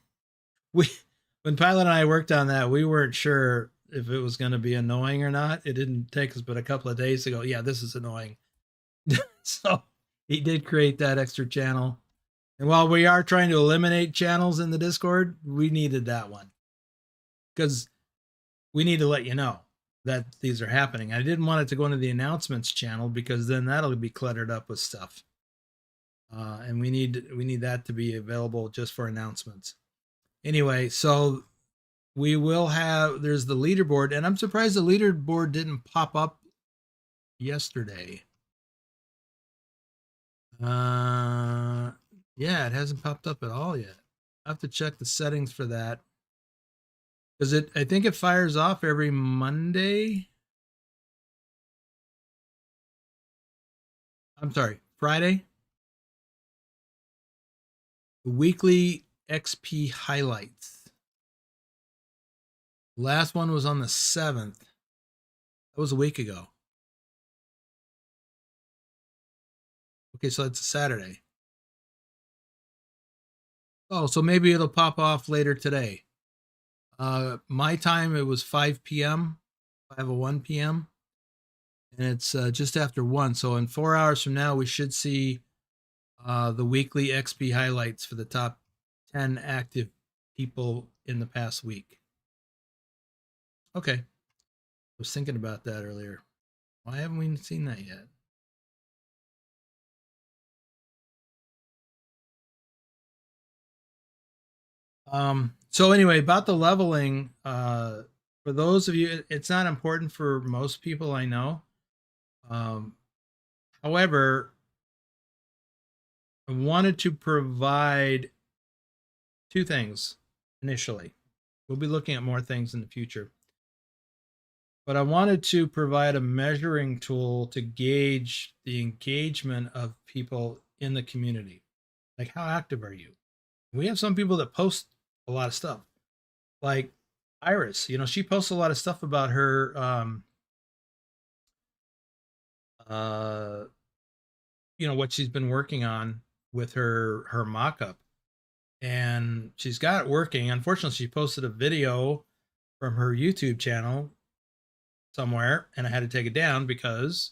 Speaker 1: When Pilot and I worked on that, we weren't sure if it was going to be annoying or not. It didn't take us but a couple of days to go, yeah, this is annoying. So he did create that extra channel. And while we are trying to eliminate channels in the Discord, we needed that one because we need to let you know that these are happening. I didn't want it to go into the announcements channel because then that'll be cluttered up with stuff. And we need that to be available just for announcements. Anyway, so we will have, there's the leaderboard, and I'm surprised the leaderboard didn't pop up yesterday. Yeah, it hasn't popped up at all yet. I have to check the settings for that because I think it fires off every Monday. I'm sorry, Friday. The weekly XP highlights. The last one was on the 7th. That was a week ago. Okay, so it's a Saturday. Oh, so maybe it'll pop off later today. My time, it was 5 p.m., 5:01 p.m., and it's just after 1. So in 4 hours from now, we should see the weekly XP highlights for the top 10 active people in the past week. Okay. I was thinking about that earlier. Why haven't we seen that yet? So anyway, about the leveling, for those of you, it's not important for most people I know. However, I wanted to provide two things initially. We'll be looking at more things in the future. But I wanted to provide a measuring tool to gauge the engagement of people in the community. Like, how active are you? We have some people that post a lot of stuff. Like Iris, you know, she posts a lot of stuff about her you know, what she's been working on with her mock-up. And she's got it working. Unfortunately, she posted a video from her YouTube channel somewhere, and I had to take it down because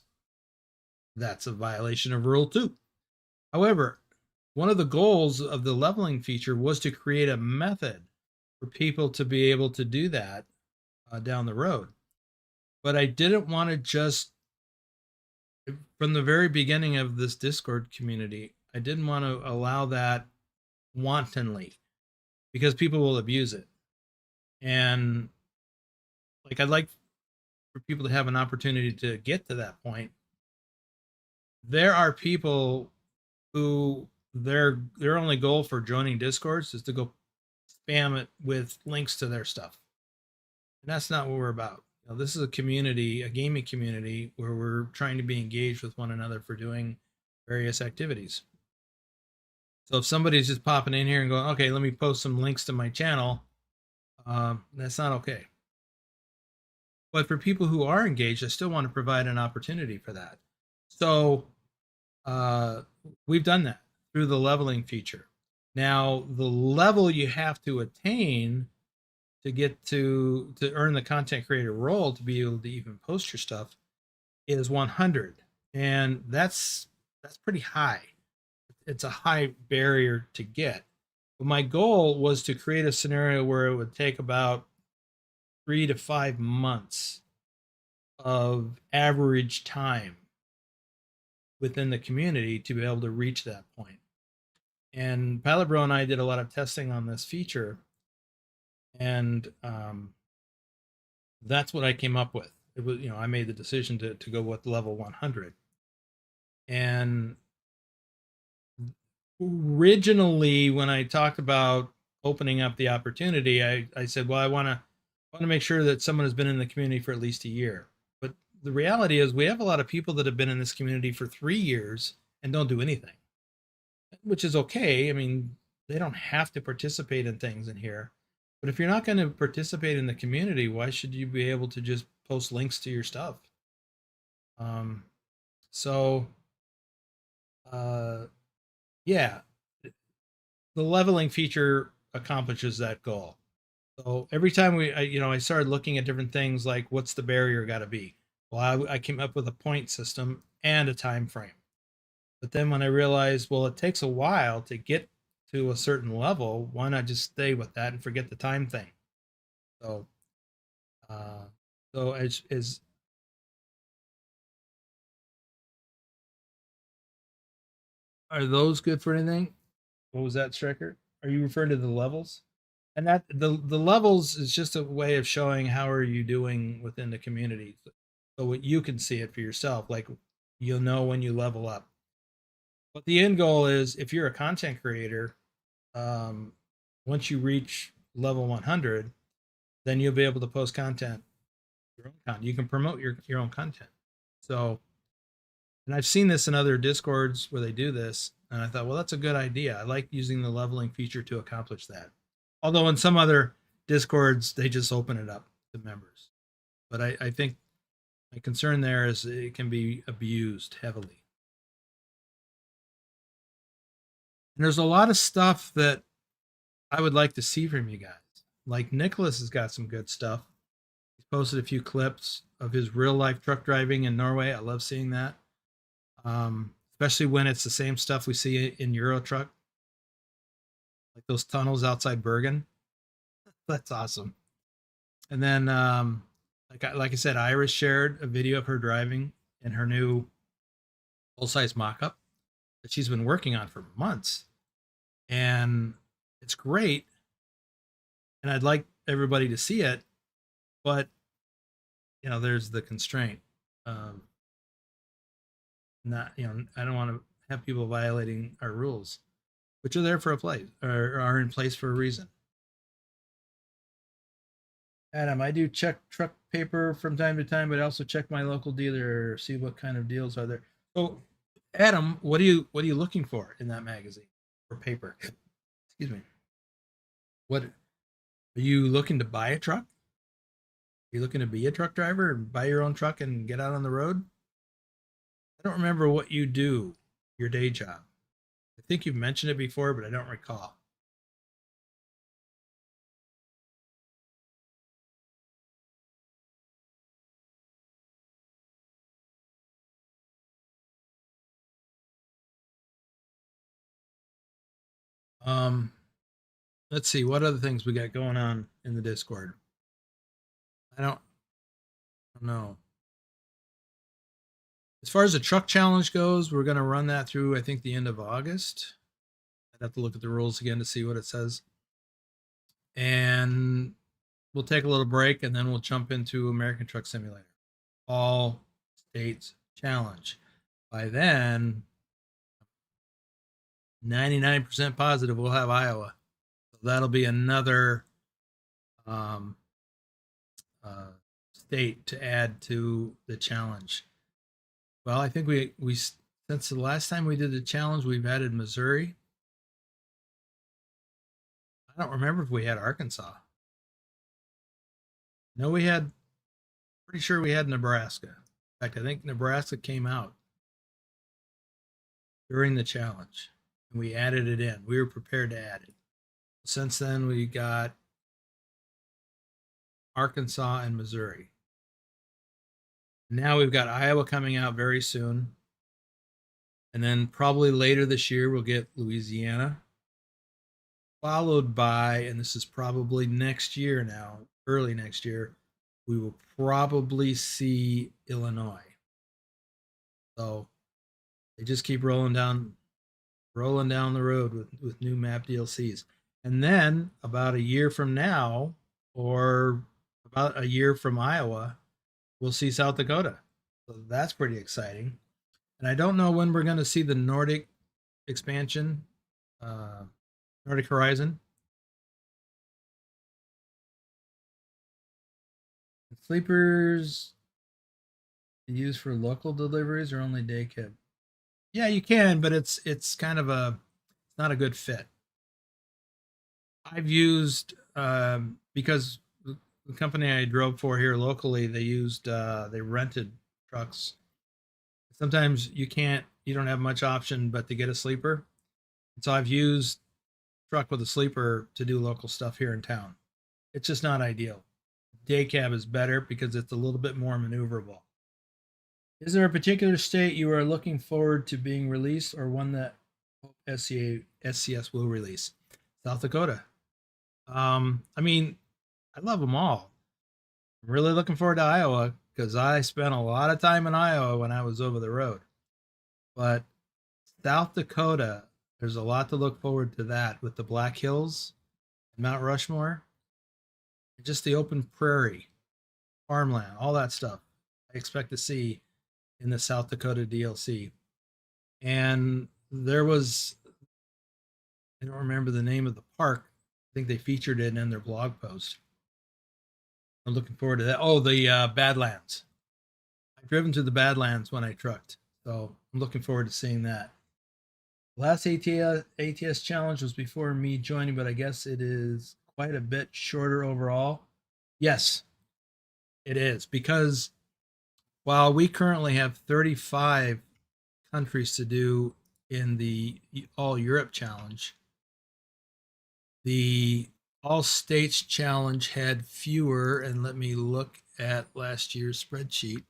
Speaker 1: that's a violation of Rule 2. However, one of the goals of the leveling feature was to create a method for people to be able to do that down the road. But I didn't want to just, from the very beginning of this Discord community, I didn't want to allow that wantonly because people will abuse it. And like, I'd like for people to have an opportunity to get to that point. There are people who their only goal for joining Discords is to go spam it with links to their stuff. And that's not what we're about. You know, this is a community, a gaming community, where we're trying to be engaged with one another for doing various activities. So if somebody's just popping in here and going, okay, let me post some links to my channel, that's not okay. But for people who are engaged, I still want to provide an opportunity for that. So we've done that through the leveling feature. Now, the level you have to attain to get to earn the content creator role to be able to even post your stuff is 100, and that's pretty high. It's a high barrier to get. But my goal was to create a scenario where it would take about 3 to 5 months of average time within the community to be able to reach that point. And Pilot Bro and I did a lot of testing on this feature, and that's what I came up with. It was, I made the decision to go with level 100. And originally, when I talked about opening up the opportunity, I said, well, I want to make sure that someone has been in the community for at least a year. But the reality is, we have a lot of people that have been in this community for 3 years and don't do anything, which is okay. I mean, they don't have to participate in things in here. But if you're not going to participate in the community, why should you be able to just post links to your stuff? So, yeah, the leveling feature accomplishes that goal. So every time I started looking at different things like what's the barrier got to be. Well, I came up with a point system and a time frame. But then when I realized, well, it takes a while to get to a certain level, why not just stay with that and forget the time thing? So, uh, so as are those good for anything? What was that, Striker? Are you referring to the levels? And that the levels is just a way of showing how are you doing within the community, so what you can see it for yourself. Like, you'll know when you level up. But the end goal is, if you're a content creator, um, once you reach level 100, then you'll be able to post content, your own content. You can promote your own content. So, and I've seen this in other discords where they do this, and I thought, well, that's a good idea. I like using the leveling feature to accomplish that. Although in some other discords they just open it up to members, but I think my concern there is it can be abused heavily. And there's a lot of stuff that I would like to see from you guys. Like, Nicholas has got some good stuff. He's posted a few clips of his real life truck driving in Norway. I love seeing that. Especially when it's the same stuff we see in Euro Truck, like those tunnels outside Bergen. That's awesome. And then, like I said, Iris shared a video of her driving in her new full size mock up that she's been working on for months, and it's great. And I'd like everybody to see it, but there's the constraint. Not, I don't want to have people violating our rules, which are there for a place, or are in place for a reason. Adam, I do check truck paper from time to time, but I also check my local dealer, see what kind of deals are there. So, Adam, what are you looking for in that magazine for paper? Excuse me. What are you looking to buy a truck? Are you looking to be a truck driver and buy your own truck and get out on the road? I don't remember what you do, your day job. I think you've mentioned it before, but I don't recall. Um, let's see what other things we got going on in the Discord. I don't know. As far as the truck challenge goes, we're going to run that through, I think, the end of August. I'd have to look at the rules again to see what it says. And we'll take a little break, and then we'll jump into American Truck Simulator. All states challenge. By then, 99% positive we'll have Iowa. So that'll be another state to add to the challenge. Well, I think we since the last time we did the challenge, we've added Missouri, I don't remember if we had Arkansas. No, we had, pretty sure we had Nebraska. In fact, I think Nebraska came out during the challenge and we added it in. We were prepared to add it. Since then, we got Arkansas and Missouri. Now we've got Iowa coming out very soon. And then probably later this year, we'll get Louisiana, followed by, and this is probably next year now, early next year, we will probably see Illinois. So they just keep rolling down the road with new map DLCs. And then about a year from now, or about a year from Iowa, we'll see South Dakota. So that's pretty exciting. And I don't know when we're going to see the Nordic expansion, Nordic Horizon. Sleepers used for local deliveries or only day cab? Yeah, you can, but it's kind of it's not a good fit. I've used because the company I drove for here locally, they rented trucks. Sometimes you don't have much option but to get a sleeper. And so I've used truck with a sleeper to do local stuff here in town. It's just not ideal. Day cab is better because it's a little bit more maneuverable. Is there a particular state you are looking forward to being released, or one that SCS will release? South Dakota. I mean, I love them all. I'm really looking forward to Iowa because I spent a lot of time in Iowa when I was over the road. But South Dakota, there's a lot to look forward to that with the Black Hills and Mount Rushmore, and just the open prairie, farmland, all that stuff. I expect to see in the South Dakota DLC. And there was, I don't remember the name of the park. I think they featured it in their blog post. I'm looking forward to that. Oh, the Badlands. I've driven to the Badlands when I trucked. So I'm looking forward to seeing that. Last ATS challenge was before me joining, but I guess it is quite a bit shorter overall. Yes, it is, because while we currently have 35 countries to do in the All Europe Challenge, the All States Challenge had fewer. And let me look at last year's spreadsheet.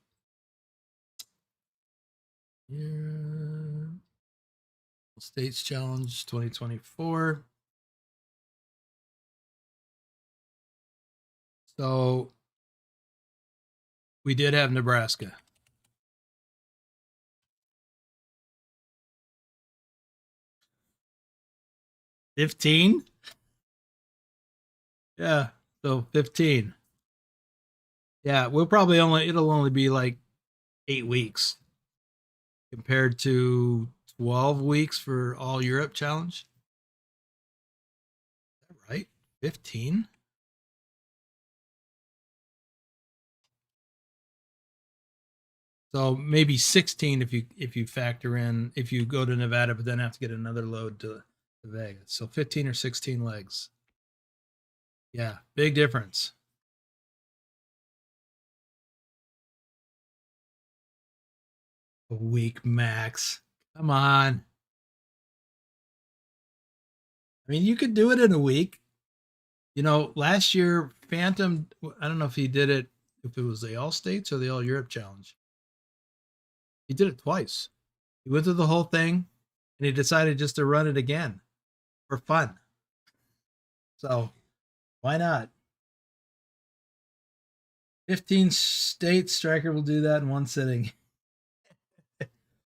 Speaker 1: Yeah. All States Challenge 2024. So we did have Nebraska. $15? Yeah, so 15. Yeah, it'll only be like 8 weeks compared to 12 weeks for All Europe Challenge. Is that right? 15? So maybe 16 if you factor in, if you go to Nevada but then have to get another load to Vegas. So 15 or 16 legs. Yeah, big difference. A week max. Come on. I mean, you could do it in a week. You know, last year Phantom, I don't know if he did it, if it was the All States or the All Europe Challenge. He did it twice. He went through the whole thing and he decided just to run it again for fun. So why not? 15 states, Striker will do that in one sitting.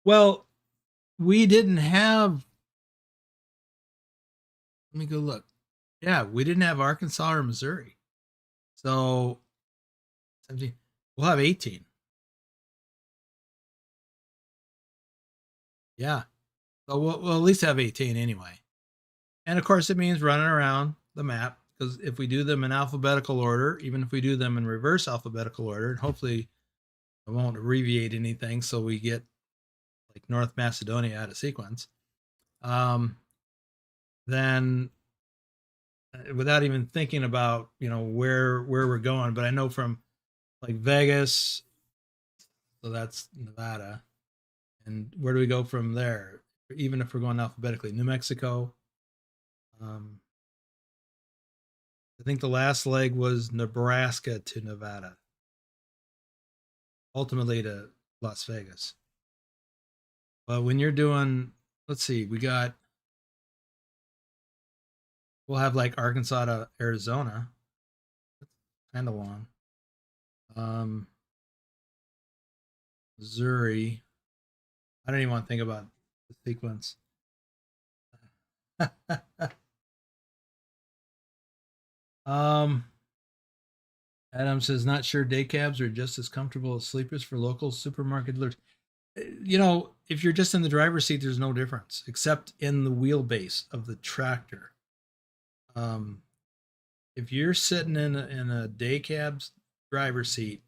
Speaker 1: Well, we didn't have, let me go look. Yeah, we didn't have Arkansas or Missouri. So 17, we'll have 18. Yeah. So we'll at least have 18 anyway. And of course, it means running around the map, because if we do them in alphabetical order, even if we do them in reverse alphabetical order, and hopefully I won't abbreviate anything so we get like North Macedonia out of sequence, then without even thinking about, you know, where we're going. But I know from like Vegas, so that's Nevada. And where do we go from there? Even if we're going alphabetically, New Mexico. Um, I think the last leg was Nebraska to Nevada, ultimately to Las Vegas. But when you're doing, let's see, we'll have like Arkansas to Arizona. That's kind of long. Um, Missouri. I don't even want to think about the sequence. um, Adam says, not sure day cabs are just as comfortable as sleepers for local supermarket dealers. You know, if you're just in the driver's seat, there's no difference except in the wheelbase of the tractor. Um, if you're sitting in a day cab's driver's seat,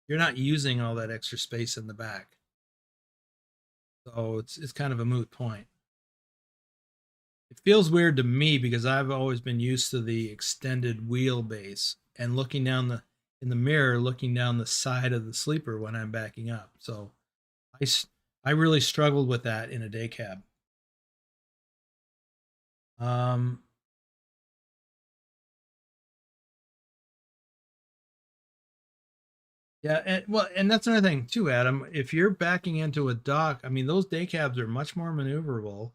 Speaker 1: you're not using all that extra space in the back. So it's kind of a moot point. It feels weird to me because I've always been used to the extended wheelbase and looking down in the mirror, looking down the side of the sleeper when I'm backing up. So I really struggled with that in a day cab. Um, yeah, and that's another thing too, Adam. If you're backing into a dock, I mean, those day cabs are much more maneuverable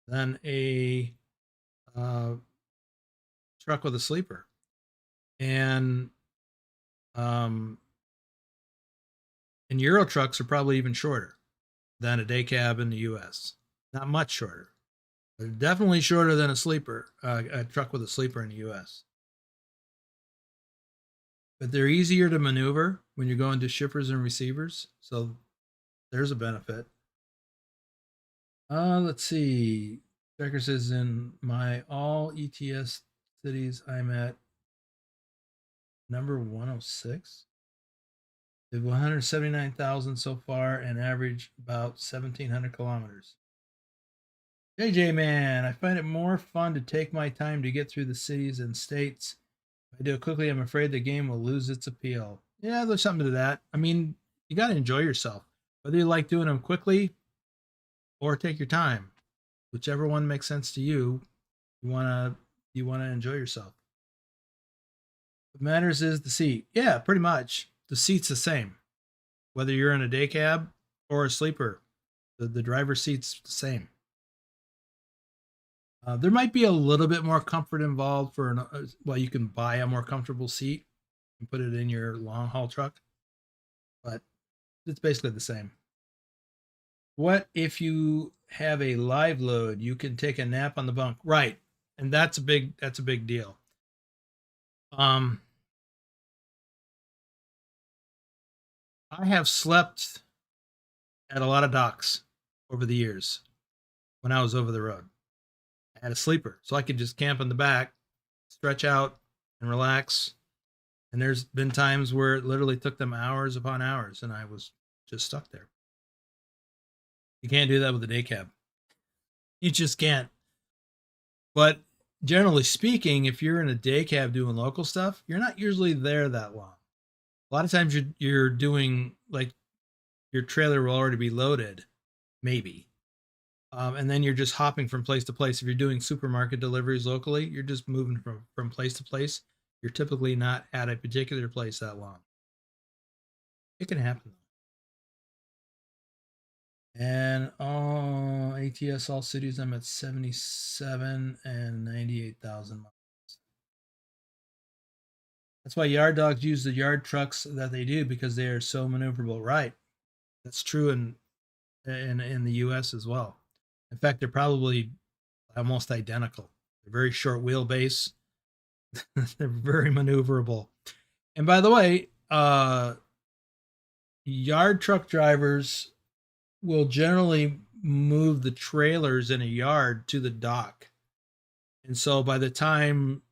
Speaker 1: than a uh, truck with a sleeper, and um, and Euro trucks are probably even shorter than a day cab in the U.S. Not much shorter, but definitely shorter than a sleeper, a truck with a sleeper in the U.S. But they're easier to maneuver when you're going to shippers and receivers, so there's a benefit. Let's see. Becker says in my all ETS cities, I'm at number 106. Did 179,000 so far and average about 1,700 kilometers. JJ man, I find it more fun to take my time to get through the cities and states. If I do it quickly, I'm afraid the game will lose its appeal. Yeah, there's something to that. I mean, you got to enjoy yourself. Whether you like doing them quickly or take your time, whichever one makes sense to you, you want to enjoy yourself. What matters is the seat. Yeah, pretty much. The seat's the same. Whether you're in a day cab or a sleeper, the driver's seat's the same. There might be a little bit more comfort involved for well, you can buy a more comfortable seat and put it in your long haul truck, but it's basically the same. What if you have a live load? You can take a nap on the bunk, right? And that's a big deal. Um, I have slept at a lot of docks over the years when I was over the road. I had a sleeper, so I could just camp in the back, stretch out, and relax. And there's been times where it literally took them hours upon hours, and I was just stuck there. You can't do that with a day cab. You just can't. But generally speaking, if you're in a day cab doing local stuff, you're not usually there that long. A lot of times you're doing like your trailer will already be loaded, maybe. And then you're just hopping from place to place. If you're doing supermarket deliveries locally, you're just moving from place to place. You're typically not at a particular place that long. It can happen. And ATS all cities, I'm at 77 and 98,000 miles. That's why yard dogs use the yard trucks that they do because they are so maneuverable. Right. That's true in the US as well. In fact, they're probably almost identical. They're very short wheelbase. They're very maneuverable. And by the way, yard truck drivers will generally move the trailers in a yard to the dock. And so by the time,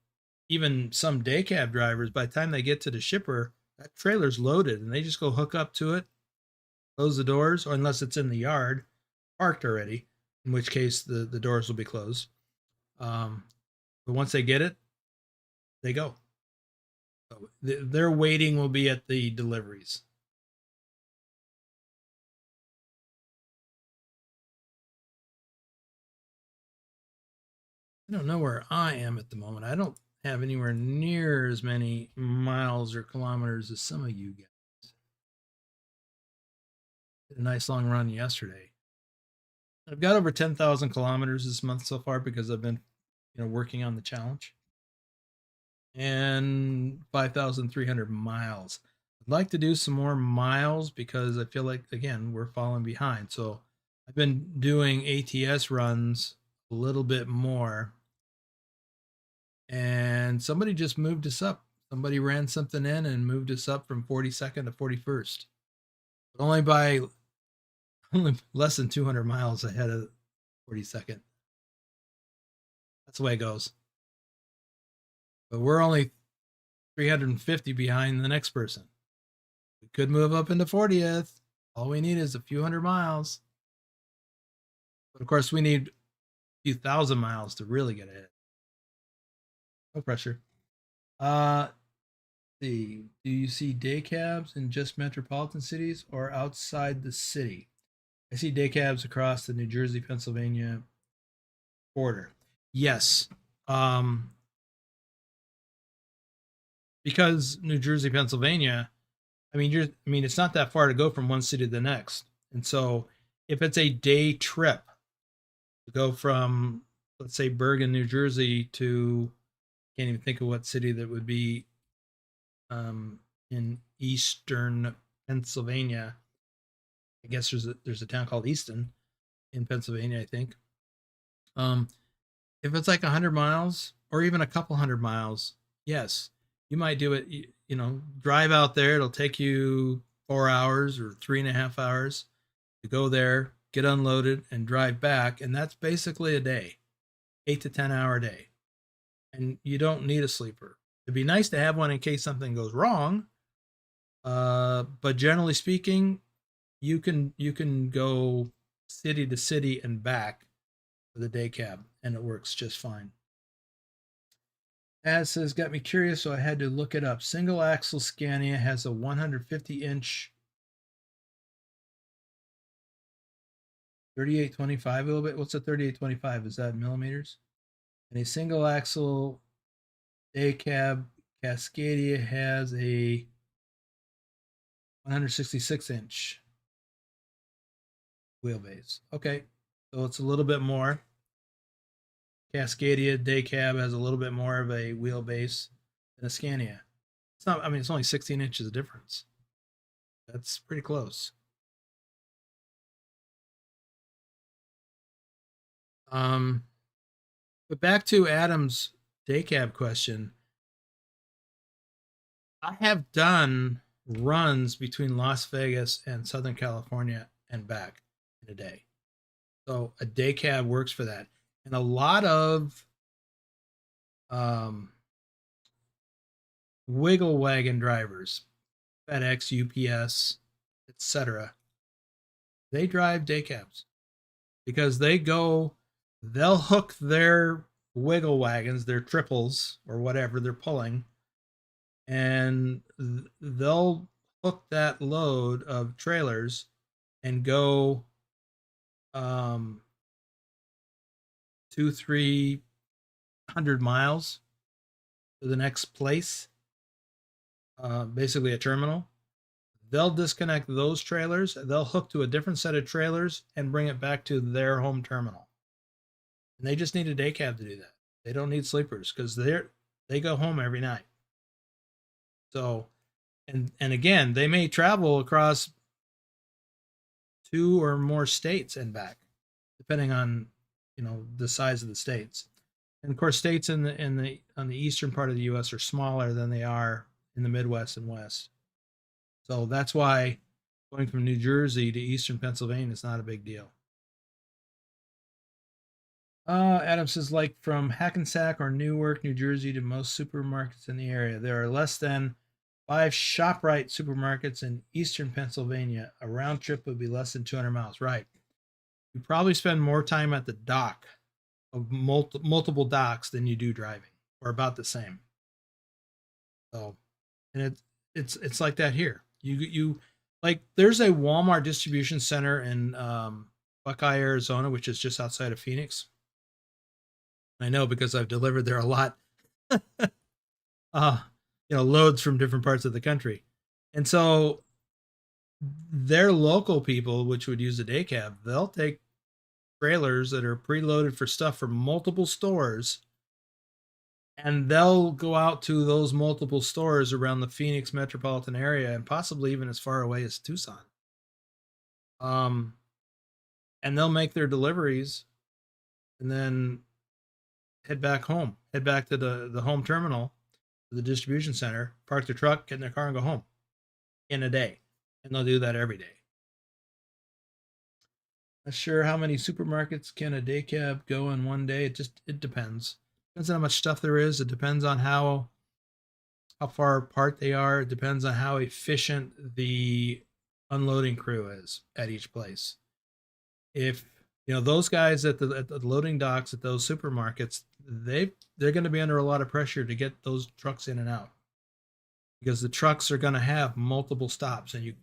Speaker 1: even some day cab drivers, by the time they get to the shipper, that trailer's loaded and they just go hook up to it, close the doors, or unless it's in the yard, parked already, in which case the doors will be closed. But once they get it, they go. So their waiting will be at the deliveries. I don't know where I am at the moment. I don't have anywhere near as many miles or kilometers as some of you guys. Did a nice long run yesterday. I've got over 10,000 kilometers this month so far because I've been, working on the challenge. And 5,300 miles. I'd like to do some more miles because I feel like, again, we're falling behind. So I've been doing ATS runs a little bit more. And somebody just moved us up. Somebody ran something in and moved us up from 42nd to 41st. But only by less than 200 miles ahead of 42nd. That's the way it goes. But we're only 350 behind the next person. We could move up into 40th. All we need is a few hundred miles. But of course, we need a few thousand miles to really get ahead. No pressure. See, do you see day cabs in just metropolitan cities or outside the city? I see day cabs across the New Jersey, Pennsylvania border. Yes. Because New Jersey, Pennsylvania, I mean, it's not that far to go from one city to the next. And so if it's a day trip to go from, let's say, Bergen, New Jersey to, can't even think of what city that would be in eastern Pennsylvania. I guess there's a town called Easton in Pennsylvania, I think. If it's like 100 miles or even a couple hundred miles, yes, you might do it. Drive out there. It'll take you 4 hours or 3.5 hours to go there, get unloaded, and drive back. And that's basically a day, 8 to 10 hour day. And you don't need a sleeper. It'd be nice to have one in case something goes wrong. But generally speaking, you can go city to city and back with a day cab, and it works just fine. As says, got me curious, so I had to look it up. Single axle Scania has a 150-inch 3825 a little bit. What's a 3825? Is that millimeters? And a single axle day cab Cascadia has a 166-inch wheelbase. Okay, so it's a little bit more. Cascadia day cab has a little bit more of a wheelbase than a Scania. It's not. I mean, it's only 16 inches of difference. That's pretty close. But back to Adam's day cab question. I have done runs between Las Vegas and Southern California and back in a day. So a day cab works for that. And a lot of wiggle wagon drivers, FedEx, UPS, etc., they drive day cabs because they'll hook their wiggle wagons, their triples or whatever they're pulling, and they'll hook that load of trailers and go 200-300 miles to the next place, basically a terminal. They'll disconnect those trailers, they'll hook to a different set of trailers and bring it back to their home terminal. And they just need a day cab to do that. They don't need sleepers because they go home every night. So, and again, they may travel across 2 or more states and back, depending on the size of the states. And of course, states on the eastern part of the U.S. are smaller than they are in the Midwest and West. So that's why going from New Jersey to eastern Pennsylvania is not a big deal. Adam says, like from Hackensack or Newark, New Jersey to most supermarkets in the area, there are less than 5 ShopRite supermarkets in eastern Pennsylvania. A round trip would be less than 200 miles. Right. You probably spend more time at the dock of multiple docks than you do driving, or about the same. So, and it's like that here. You like there's a Walmart distribution center in Buckeye, Arizona, which is just outside of Phoenix. I know because I've delivered there a lot. uh, loads from different parts of the country, and so their local people, which would use a day cab, they'll take trailers that are preloaded for stuff from multiple stores, and they'll go out to those multiple stores around the Phoenix metropolitan area and possibly even as far away as Tucson. Um, and they'll make their deliveries and then head back home, head back to the home terminal, the distribution center, park their truck, get in their car, and go home in a day. And they'll do that every day. Not sure how many supermarkets can a day cab go in one day. It depends. Depends on how much stuff there is. It depends on how far apart they are. It depends on how efficient the unloading crew is at each place. If those guys at the loading docks at those supermarkets, they're going to be under a lot of pressure to get those trucks in and out, because the trucks are going to have multiple stops, and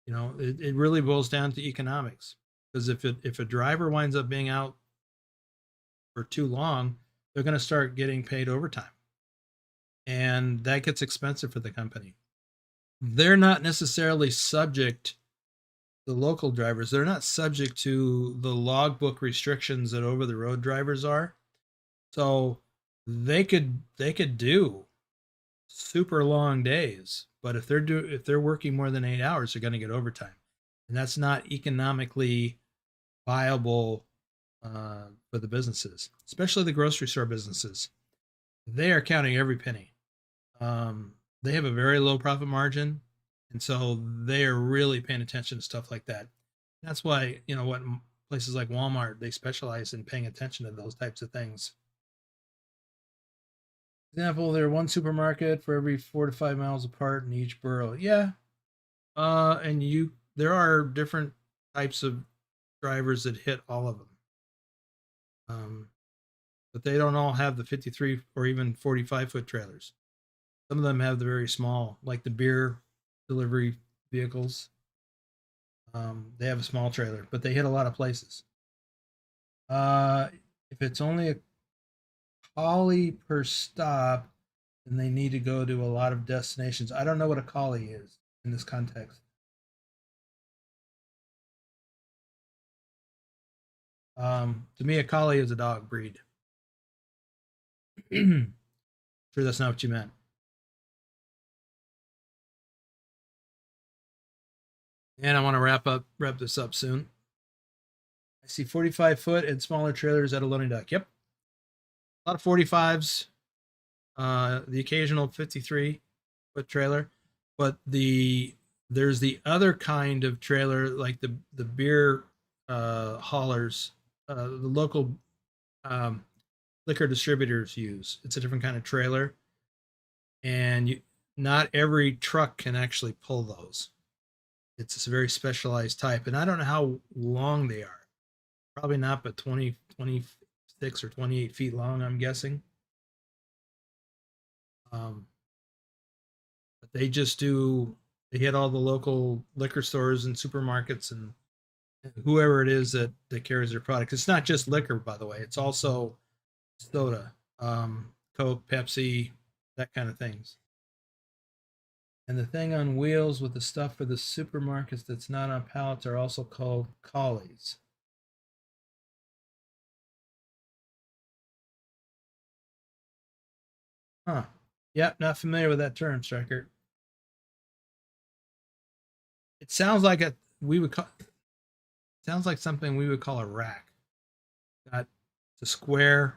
Speaker 1: it really boils down to economics. Because if a driver winds up being out for too long, they're going to start getting paid overtime, and that gets expensive for the company. They're not necessarily subject, the local drivers, they're not subject to the logbook restrictions that over the road drivers are. So they could do super long days, but if they're working more than 8 hours, they're going to get overtime, and that's not economically viable for the businesses, especially the grocery store businesses. They are counting every penny. They have a very low profit margin, and so they are really paying attention to stuff like that. That's why what places like Walmart, they specialize in paying attention to those types of things. Example, they're one supermarket for every 4 to 5 miles apart in each borough. Yeah, and there are different types of drivers that hit all of them. But they don't all have the 53 or even 45-foot trailers. Some of them have the very small, like the beer delivery vehicles. They have a small trailer, but they hit a lot of places. If it's only a collie per stop, then they need to go to a lot of destinations. I don't know what a collie is in this context. To me, a collie is a dog breed. Sure, that's not what you meant. And I want to wrap this up soon. I see 45-foot and smaller trailers at a loading dock. Yep, a lot of 45s. The occasional 53-foot trailer, but there's the other kind of trailer, like the beer haulers, the local liquor distributors use. It's a different kind of trailer, and not every truck can actually pull those. It's a very specialized type, and I don't know how long they are. Probably not, but 20, 26 or 28 feet long, I'm guessing. But they hit all the local liquor stores and supermarkets and whoever it is that carries their product. It's not just liquor, by the way. It's also soda, Coke, Pepsi, that kind of things. And the thing on wheels with the stuff for the supermarkets that's not on pallets are also called collies. Huh. Yep, not familiar with that term, Striker. It sounds like sounds like something we would call a rack. Got it's a square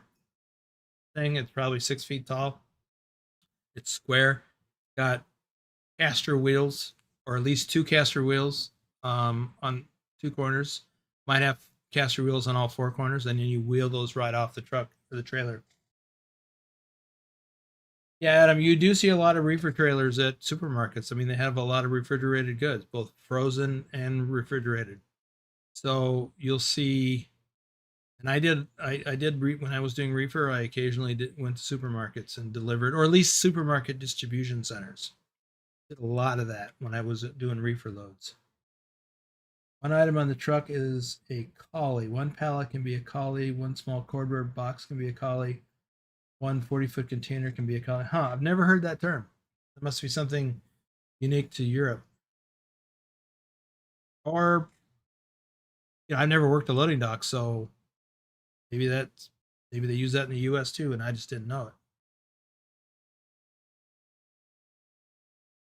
Speaker 1: thing. It's probably 6 feet tall. It's square. Got caster wheels, or at least two caster wheels on two corners. Might have caster wheels on all four corners, and then you wheel those right off the truck or the trailer. Yeah, Adam, you do see a lot of reefer trailers at supermarkets. I mean, they have a lot of refrigerated goods, both frozen and refrigerated. So you'll see And I did when I was doing reefer, I occasionally went to supermarkets and delivered, or at least supermarket distribution centers. Did a lot of that when I was doing reefer loads. One item on the truck is a collie. One pallet can be a collie. One small cardboard box can be a collie. One 40-foot container can be a collie. Huh, I've never heard that term. It must be something unique to Europe. Or, I've never worked a loading dock, so maybe they use that in the US too, and I just didn't know it.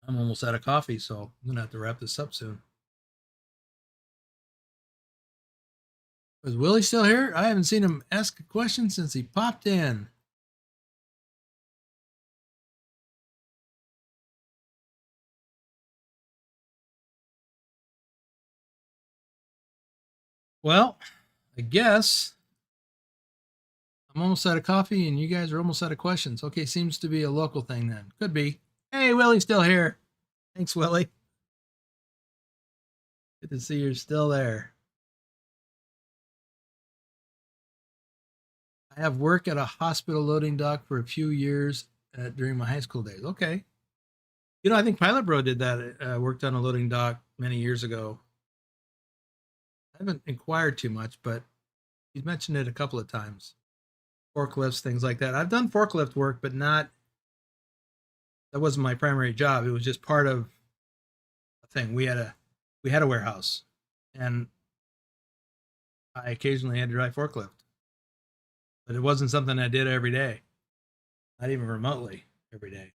Speaker 1: I'm almost out of coffee, so I'm gonna have to wrap this up soon. Is Willie still here? I haven't seen him ask a question since he popped in. Well, I guess I'm almost out of coffee and you guys are almost out of questions. Okay, seems to be a local thing then. Could be. Hey, Willie's still here. Thanks, Willie. Good to see you're still there. I have worked at a hospital loading dock for a few years during my high school days. Okay. I think Pilot Bro did that. Worked on a loading dock many years ago. I haven't inquired too much, but he's mentioned it a couple of times. Forklifts, things like that. I've done forklift work, but that wasn't my primary job. It was just part of a thing. We had a warehouse, and I occasionally had to drive forklift, but it wasn't something I did every day, not even remotely every day.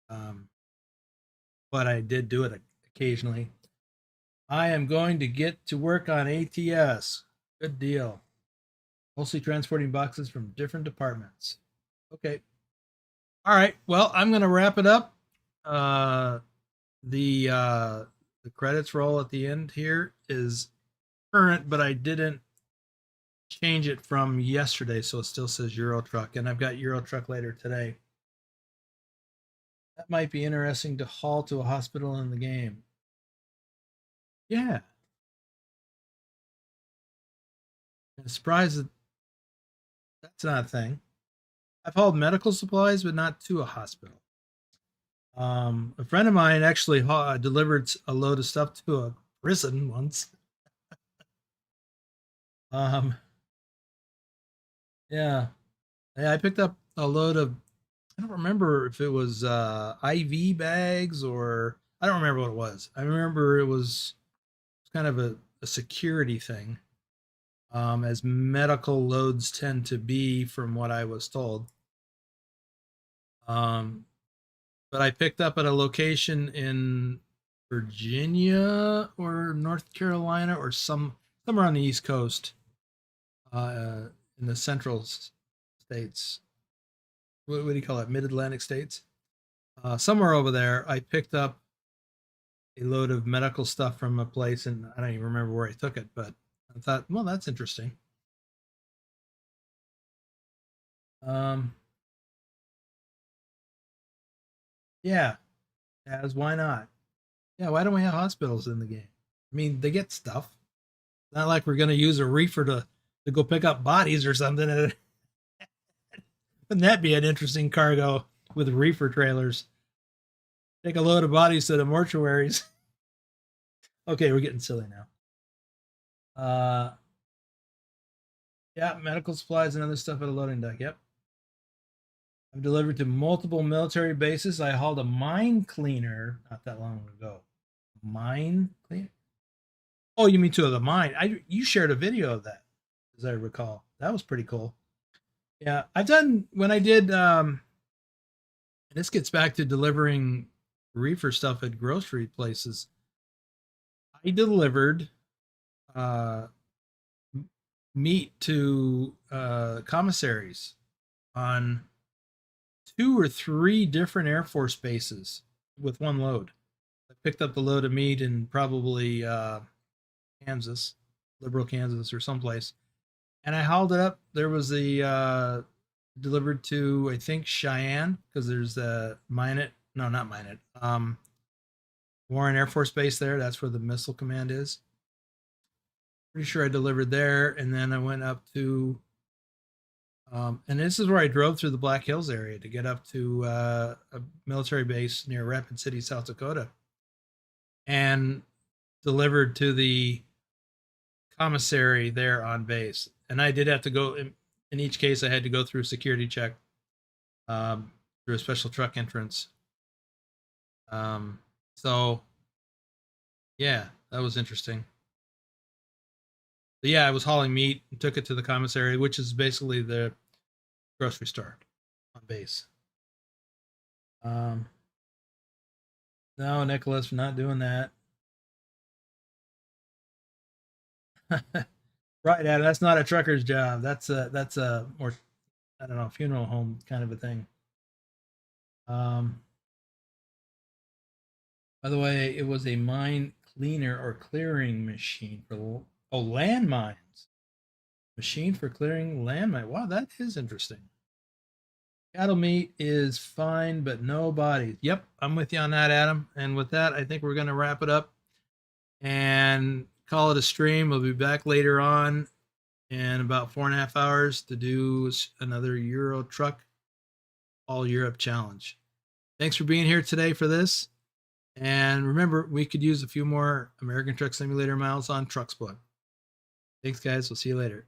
Speaker 1: But I did do it occasionally. I am going to get to work on ATS. Good deal. Mostly transporting boxes from different departments. Okay. All right. Well, I'm going to wrap it up. The credits roll at the end here is current, but I didn't change it from yesterday, so it still says Euro Truck, and I've got Euro Truck later today. That might be interesting to haul to a hospital in the game. Yeah. I'm surprised that that's not a thing. I've hauled medical supplies, but not to a hospital. A friend of mine actually delivered a load of stuff to a prison once. Yeah. I picked up a load of, I don't remember if it was IV bags or I don't remember what it was. I remember it was kind of a security thing, as medical loads tend to be, from what I was told. But I picked up at a location in Virginia or North Carolina or somewhere on the East Coast, in the central states. What do you call it? Mid-Atlantic states. Somewhere over there, I picked up a load of medical stuff from a place, and I don't even remember where I took it, but I thought, well, that's interesting. Yeah, as why not? Yeah, why don't we have hospitals in the game? I mean, they get stuff. It's not like we're going to use a reefer to go pick up bodies or something. Wouldn't that be an interesting cargo with reefer trailers? Take a load of bodies to the mortuaries. Okay, we're getting silly now. Yeah, medical supplies and other stuff at a loading dock. Yep. I've delivered to multiple military bases. I hauled a mine cleaner not that long ago. Mine cleaner? Oh, you mean to the mine? You shared a video of that, as I recall. That was pretty cool. Yeah, I've done when I did. And this gets back to delivering reefer stuff at grocery places. I delivered meat to commissaries on 2 or 3 different Air Force bases with one load. I picked up the load of meat in probably Kansas, Liberal, Kansas, or someplace, and I hauled it up. There was the delivered to, I think, Cheyenne, because there's the Minot. No, not Minot. Warren Air Force Base there. That's where the missile command is. pretty sure I delivered there, and then I went up to, and this is where I drove through the Black Hills area to get up to a military base near Rapid City, South Dakota, and delivered to the commissary there on base. And I did have to go in each case. I had to go through a security check through a special truck entrance. So yeah, that was interesting. But yeah, I was hauling meat and took it to the commissary, which is basically the grocery store on base. No, Nicholas, we're not doing that. Right, Adam. That's not a trucker's job. That's a more, I don't know, funeral home kind of a thing. By the way, it was a mine cleaner or clearing machine for landmines. Machine for clearing landmine. Wow, that is interesting. Cattle meat is fine, but no bodies. Yep, I'm with you on that, Adam. And with that, I think we're going to wrap it up and call it a stream. We'll be back later on in about 4.5 hours to do another Euro Truck All Europe Challenge. Thanks for being here today for this. And remember, we could use a few more American Truck Simulator miles on TrucksBook. Thanks, guys. We'll see you later.